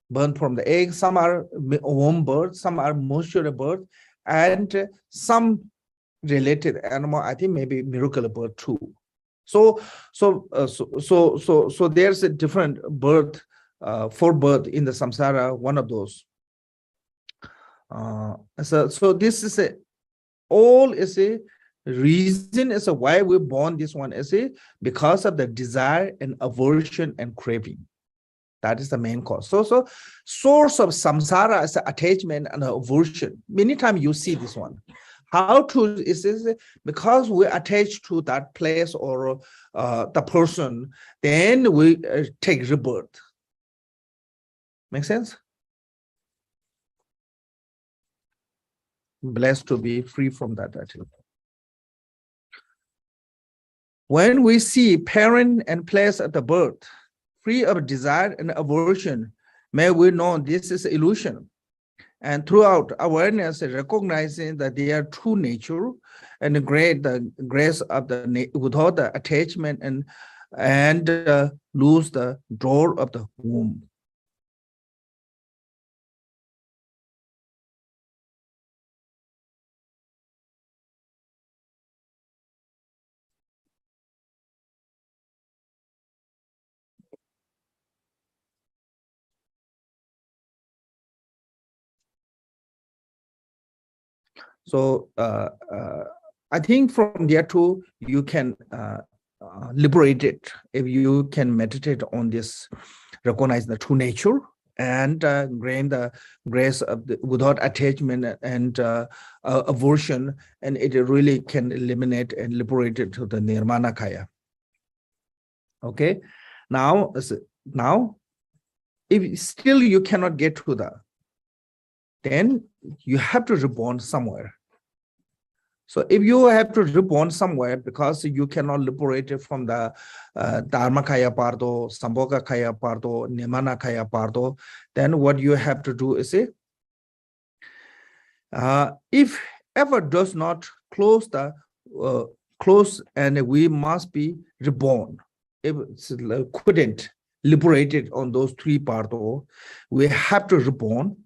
S1: born from the egg, some are womb birth, some are mutually birth, and some related animal, I think maybe miracle birth too. So there's a different birth, for birth in the samsara, one of those. So this is all is a reason as to why we're born. This one is because of the desire and aversion and craving. That is the main cause. So source of samsara is attachment and aversion. Many times you see this one. How to is this? Because we attach to that place or the person, then we take rebirth. Make sense? Blessed to be free from that attitude. When we see parent and place at the birth, free of desire and aversion, may we know this is illusion. And throughout awareness, recognizing that they are true nature and the grace of the without the attachment and lose the door of the womb. So I think from there too, you can liberate it if you can meditate on this, recognize the true nature and gain the grace of without attachment and aversion, and it really can eliminate and liberate it to the nirvana kaya. Okay, now if still you cannot get to that, then you have to reborn somewhere. So if you have to reborn somewhere because you cannot liberate it from the Dharmakaya Bardo, Sambhoga Kaya Bardo, Nirvana Kaya Bardo, then what you have to do is if ever does not close and we must be reborn. If it couldn't liberate it on those three Bardo, we have to reborn.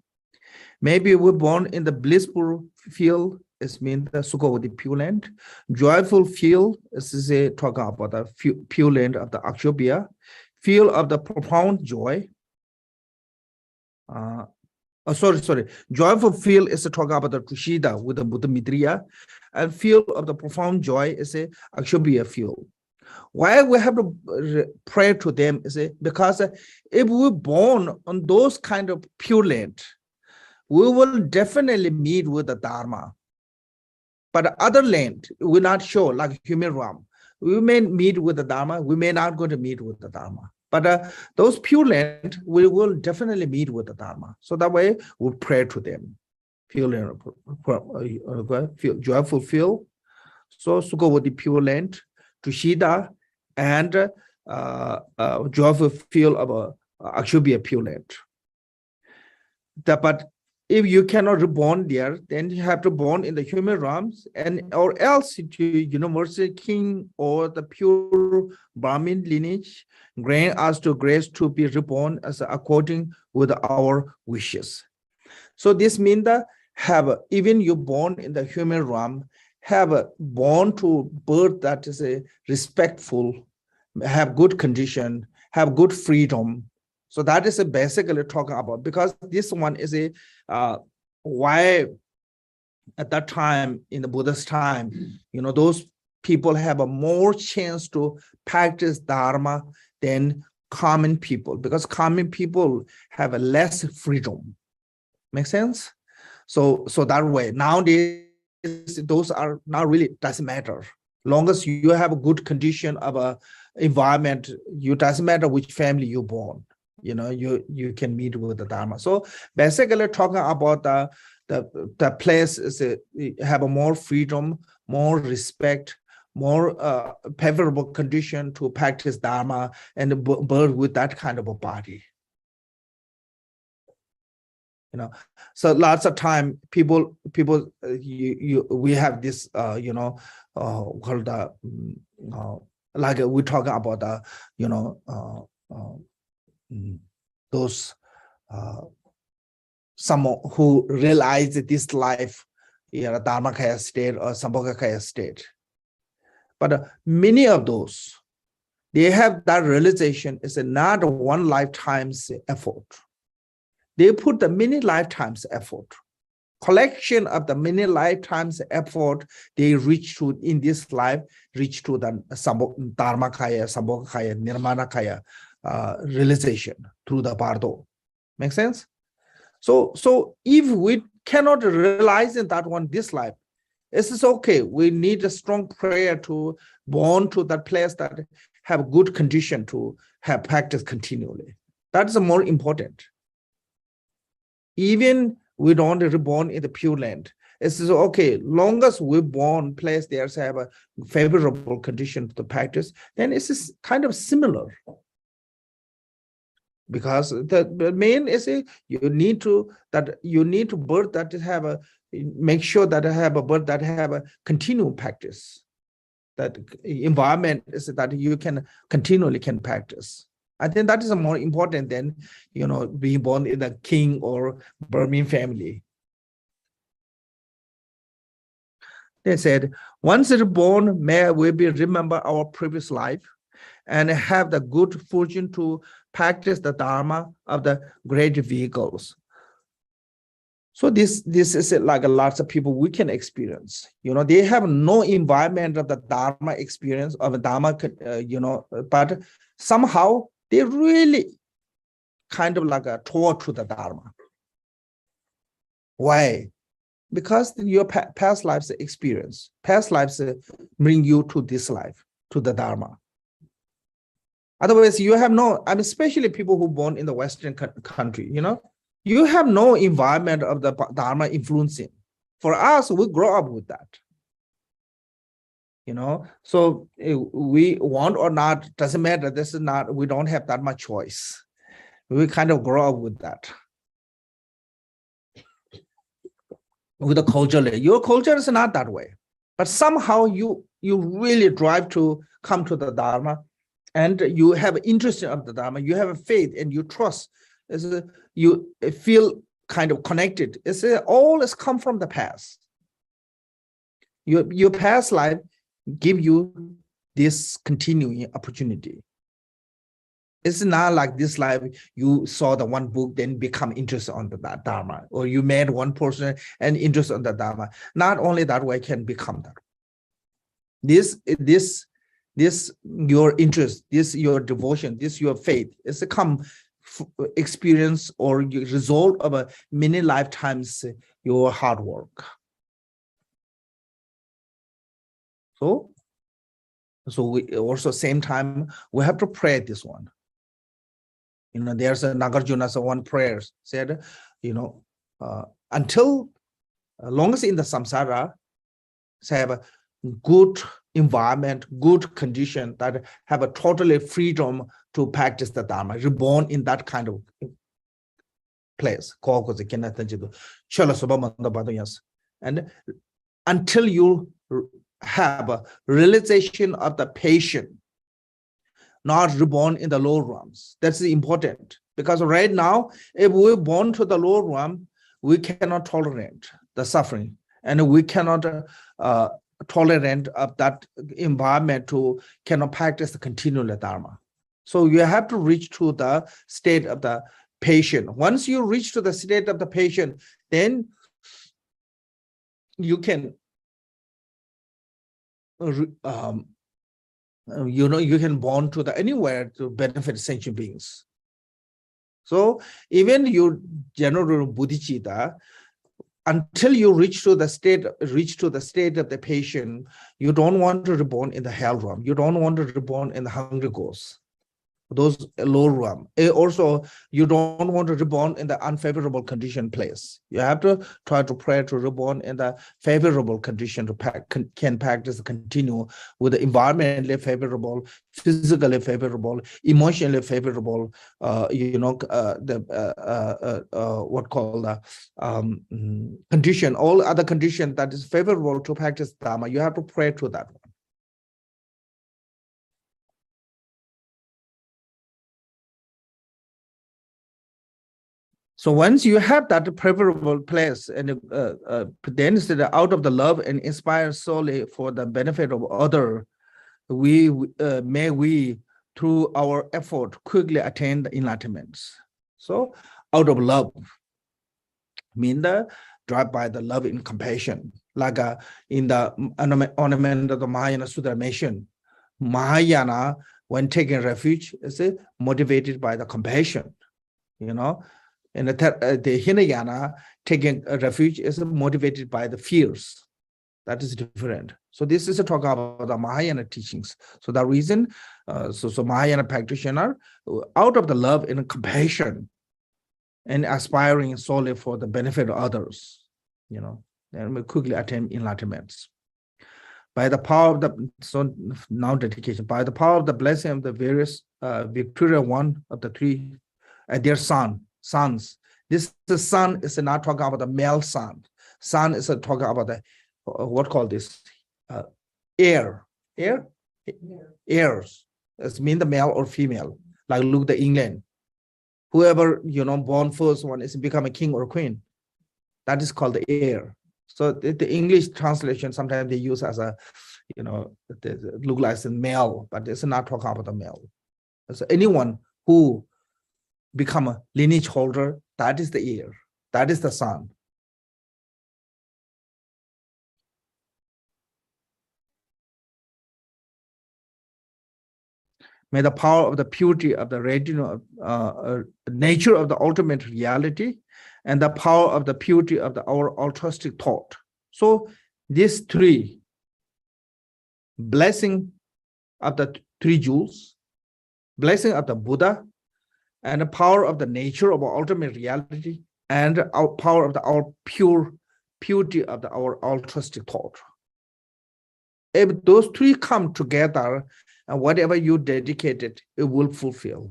S1: Maybe we're born in the blissful field, it means the Sukhavati Pure Land. Joyful field is talking about the Pure Land of the Akshobhya. Feel of the profound joy. Joyful feel is talking about the Tushita with the Buddha Mitriya. And feel of the profound joy is a Akshobhya feel. Why we have to pray to them is because if we're born on those kind of Pure Land, we will definitely meet with the Dharma. But other land, we're not sure, like human realm. We may meet with the Dharma, we may not going to meet with the Dharma. But those Pure Land, we will definitely meet with the Dharma. So that way, we pray to them. Pure Land, feel joyful feel. So Sukhavati Pure Land, Tushita, and joyful feel of Akshobhya Pure Land. But if you cannot reborn there, then you have to born in the human realms, and or else to universal king or the pure Brahmin lineage, grant us to grace to be reborn as according with our wishes. So this means that even you born in the human realm, have born to birth that is a respectful, have good condition, have good freedom. So that is basically talking about, because this one is a why at that time in the Buddha's time, those people have a more chance to practice Dharma than common people, because common people have a less freedom. Make sense? So that way, nowadays, those are not really doesn't matter. Long as you have a good condition of a environment, you doesn't matter which family you're born. You can meet with the Dharma. So basically, talking about the place is have a more freedom, more respect, more favorable condition to practice Dharma and birth with that kind of a body. So lots of time people we have this called the like we're talking about those someone who realize this life, Dharmakaya state or Sambhogakaya state. But many of those, they have that realization is not one lifetime's effort. They put the many lifetimes effort. Collection of the many lifetimes effort they reach to in this life, reach to the Dharmakaya, Sambhogakaya, Nirmanakaya realization through the Bardo. Make sense? So if we cannot realize in that one this life, it's okay. We need a strong prayer to born to that place that have good condition to have practice continually. That's more important. Even we don't reborn in the Pure Land. It's okay, long as we born place there have a favorable condition to practice, then it's kind of similar. Because the main is you need to birth that have a make sure that I have a birth that have a continual practice. That environment is that you can continually can practice. I think that is more important than being born in a king or Burmese family. They said, once born, may we be remember our previous life and have the good fortune to practice the Dharma of the great vehicles. So this is like lots of people we can experience. They have no environment of the Dharma experience of a Dharma, but somehow they really kind of like a toward to the Dharma. Why? Because your past lives experience, past lives bring you to this life, to the Dharma. Otherwise, you have no, especially people who born in the Western country, you have no environment of the Dharma influencing. For us, we grow up with that. So we want or not, doesn't matter. This is not, we don't have that much choice. We kind of grow up with that. With the culture, your culture is not that way. But somehow you really drive to come to the Dharma, and you have interest in the Dharma, you have a faith and you trust. You feel kind of connected. It's all has come from the past. Your past life give you this continuing opportunity. It's not like this life, you saw the one book, then become interested on the Dharma, or you met one person and interest on the Dharma. Not only that way can become that. This your interest, this your devotion, this your faith, it's come experience or result of a many lifetimes your hard work. So we also same time we have to pray this one. There's a Nagarjuna's one prayer said, until long as in the samsara, have a good environment, good condition that have a totally freedom to practice the Dharma, reborn in that kind of place. And until you have a realization of the patient, not reborn in the lower realms. That's important, because right now, if we're born to the lower realm, we cannot tolerate the suffering, and we cannot tolerant of that environment to cannot practice the continual dharma. So you have to reach to the state of the patient. Once you reach to the state of the patient, then you can you can bond to the anywhere to benefit sentient beings. So even you general bodhicitta, until you reach to the state of the patient, you don't want to reborn in the hell realm. You don't want to reborn in the hungry ghosts, those low realm. Also, you don't want to reborn in the unfavorable condition place. You have to try to pray to reborn in the favorable condition to can practice continue with the environmentally favorable, physically favorable, emotionally favorable, what called the condition, all other condition that is favorable to practice Dharma. You have to pray to that one. So once you have that preferable place, and then instead out of the love and inspire solely for the benefit of other, may we through our effort quickly attain the enlightenment. So out of love, mean the drive by the love and compassion, like in the ornament of the Mahayana Sutra mentioned, Mahayana when taking refuge is motivated by the compassion, and the Hinayana taking a refuge is motivated by the fears. That is different. So this is a talk about the Mahayana teachings. So the reason, so Mahayana practitioner, out of the love and compassion, and aspiring solely for the benefit of others, then we quickly attain enlightenment. By the power of the, so now dedication, by the power of the blessing of the various Victoria one of the three, their sons. This the son is not talking about the male son. Son is talking about the what called this heirs. It means the male or female. Like look the England, whoever born first one is become a king or queen. That is called the heir. So the English translation sometimes they use as a look like a male, but it's not talking about the male. So anyone who become a lineage holder, that is the heir, that is the son. May the power of the purity of the nature of the ultimate reality and the power of the purity of our altruistic thought. So these three, blessing of the three jewels, blessing of the Buddha, and the power of the nature of our ultimate reality, and our power of our purity of our altruistic thought. If those three come together, and whatever you dedicated, it will fulfill.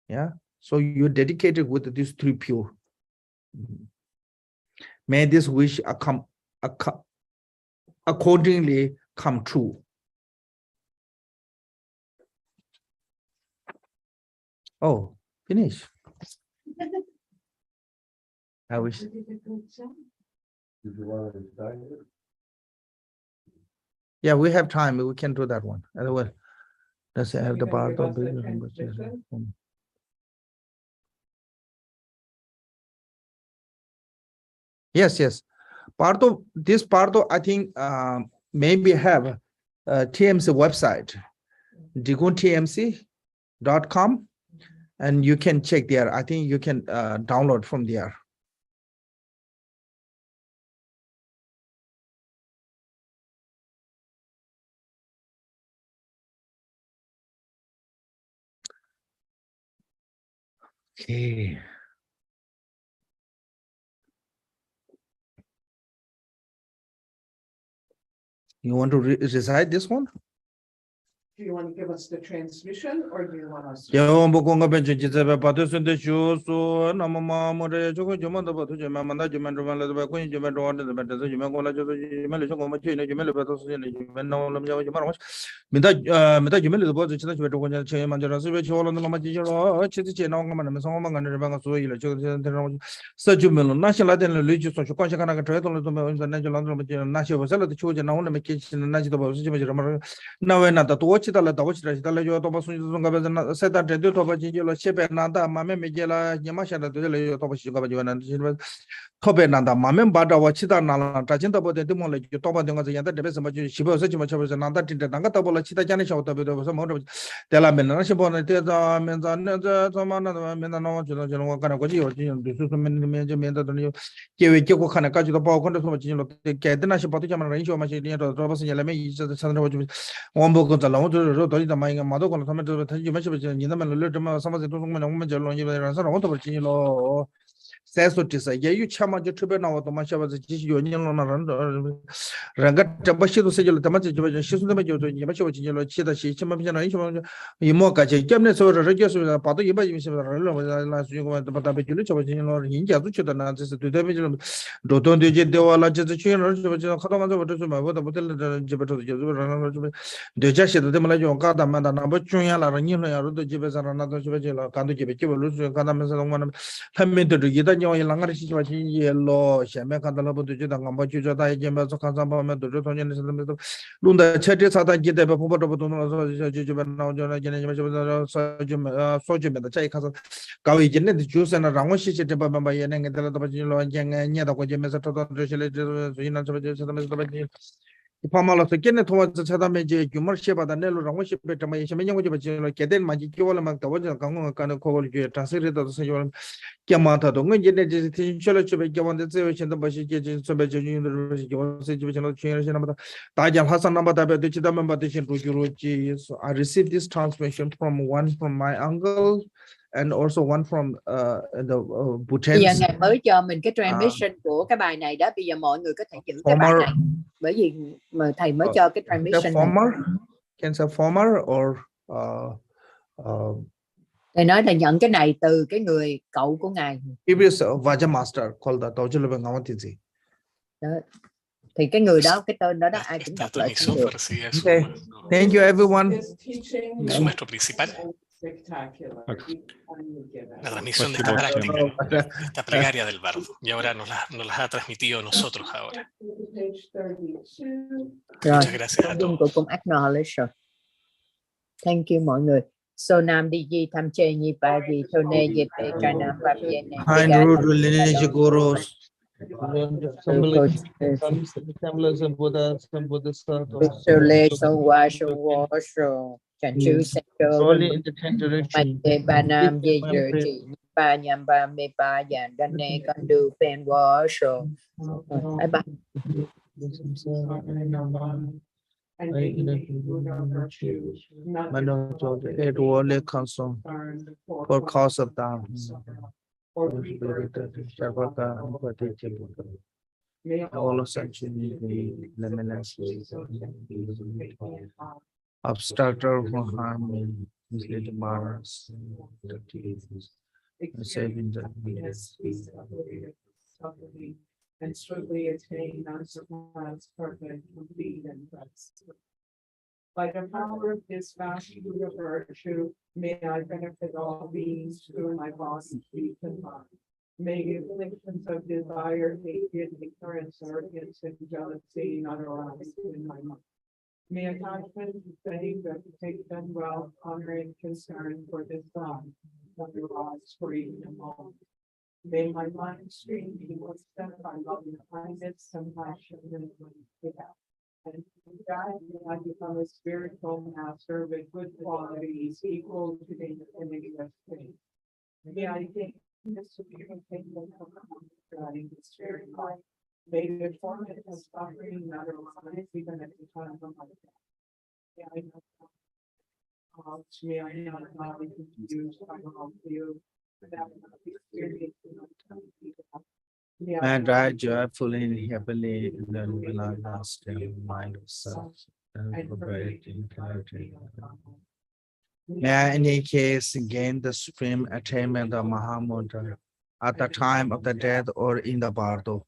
S1: Yeah. So you dedicated with these three pure. May this wish accordingly come true. Oh, finish. I wish.
S3: Did you want to decide it?
S1: Yeah, we have time. We can do that one. Otherwise, let's have the
S2: Can you
S1: Bardo.
S2: give us the transmission?
S1: Yes. Bardo, this Bardo, I think maybe have TMC website, diguntmc.com, and you can check there. I think you can download from there. Okay. You want to recite this one?
S2: Do you want to give us the transmission or do you want us?
S1: Yo Bokonga Benji Gizepe Padusun de Shusu, Namama More, Joko Jumanda Batu Jamanda Juman the Bakun Juman the Better Jumagola Jumel Jumel Batus Jumel Jumar Meta Jumel the Bodu Church Betuan Chamanjaras, which all on the Mamajiro, Chichi, and Song and Rebanga Sui, Sir Jumel, National and Religious Social Conscious Treadle, the National Facility Children, only make kitchen and National now another to watch it, the watch the Thomas said that the Toba Ship and Nanda, Mame Megela, Yamasha, the Toba and Tobenanda, Mamem Bada, Wachita, Nala, Tajinta, but the Demon like Toba, the best of she was such much of another thing that Nangata, Chita Janish out of some other Telamen, Nashibon, Menzan, some other Menano, General Kanakoji, or the Susan Mentor, Kiko Kanakaji, the Paul Condas, the Kadena Shapatiam range of machine, Robas and Yelame, the San one book on the long to the road, the Maya Madoko, you mentioned in the Middle, some of the women, says to say, yeah, you chama your tribute now, the Masha was a union on Rangat Tabashi to say, the Tamati, she's the major, you mentioned Chita, she, Chama, Ymoka, Kemnes or Regius with a part of you, last you went to Patabi, or India, to the answers to the Doton digit, they were large as the children, what about the Jibet, the Jashi, the Demalajo, Kadam, and number Chuyala, and you know, the Jibes and another Jibet, Kandu Jibet, Kadam, Hamid to get a young language situation yellow, Shamaka, the Labo to Jita, Gambachu, Jamba, Kazamba, the Roton, Lunda, Chetis, I get the Sojum, the Chai Kawi Genet, the juice and a Ramoshi, Baba, and the Labajilo, and Yang, the Quajamesa, Pamala to get towards the Sadamaji, Gumarship, and the Nelo Ramoshi, Petamay, Keden, Majikola, Maktawaja, Kango, kind of call you translated to say Yamata, don't get it, Church of Gavan, the situation, the Bashi, University, situation of change number. Tajan Hassan number, the Chidam, but I received this transmission from one from my uncle and also one from the
S5: Bây giờ
S1: Bhutan.
S5: Ngài mới cho mình cái transmission của cái bài này đó. Bây giờ mọi người có thể giữ cái bài này. Bởi vì mà thầy mới cho cái transmission này.
S1: Can say former or
S5: Thầy nói là nhận cái này từ cái người cậu của Ngài.
S1: previous Vaja master called the Taujulaba Ngamatiji.
S5: Thì cái người đó, cái tên đó đó ai cũng đọc lại cũng được.
S1: Okay. Thank you everyone.
S6: Su maestro principal. La transmisión de esta práctica, esta plegaria del bardo. Y ahora nos las ha transmitido a nosotros ahora.
S5: Rồi,
S6: Muchas gracias a
S5: của
S6: todos.
S5: cũng acknowledge rồi. Thank you mọi người. So Nam đi gì tham chế nhị ba gì thôn nê dịp để cho Nam bạp dễ nè.
S1: Kind root lineage gurus.
S5: Lê sâu qua sâu qua sâu. Chẳng chú sẽ cho mạnh đề ba Nam dễ dựa chỉ ba nhằm ba mê ba dàn đàn nê con đu phèn qua sâu. Bye bye.
S1: It only comes for cause of down. All of such obstructor for harm, misleading manners, saving the
S2: and swiftly attain unsurpassed, perfect, complete, and rest. By the power of this vast root of virtue, may I benefit all beings through my body, speech, and mind. May the afflictions of desire, hatred, ignorance, arrogance, and jealousy not arise in my mind. May attachment, fame, reputation, wealth, honor, and concern for this God not arise for even a moment. May my mind stream be set by loving kindness, compassion, and without. And God, may I become a spiritual master with good qualities equal to the infinity of faith. May I take this superior kingdom of guiding the spirit life. May the torment of suffering not arise even at the time of my death. May I not be confused by all you.
S1: and die joyfully and happily in the last mind of self.
S2: and pervading clarity of knowledge.
S1: May I in any case gain the supreme attainment of Mahamudra at the time of the death or in the Bardo.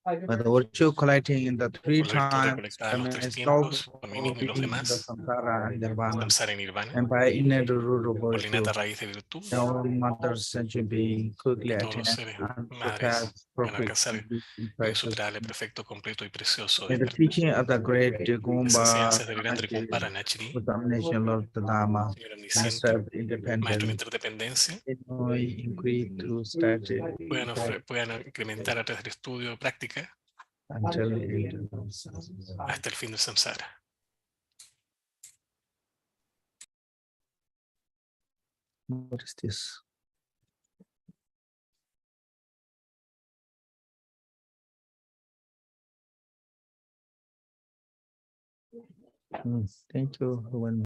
S2: By
S1: By the virtue collecting in the three
S6: Por virtud de
S1: times,
S6: recolectar
S1: I
S6: en los
S1: may
S6: tres
S1: stop
S6: tiempos, por mí mismo y los
S1: being in the
S6: demás,
S1: samsara and nirvana,
S6: samsara y nirvana,
S1: and by innate root of
S6: por la
S1: virtue,
S6: innata raíz de virtud,
S1: all mothers sentient being quickly
S6: que todos los
S1: attain
S6: seres
S1: and
S6: madres
S1: surpass
S6: puedan
S1: perfect
S6: alcanzar
S1: and
S6: el
S1: precious.
S6: suprale perfecto, completo y precioso
S1: May the
S6: despertar.
S1: teaching of the great
S6: Las
S1: Gumba
S6: enseñanzas del gran Trikumpara Nachri,
S1: with the omniscient Lord of the Dharma,
S6: Señor
S1: Master
S6: omnisciente,
S1: of
S6: Maestro de
S1: Independence,
S6: interdependencia,
S1: increase through study
S6: puedan incrementar a través del estudio práctica
S1: until
S6: hasta el fin del samsara.
S1: what is this? Thank you.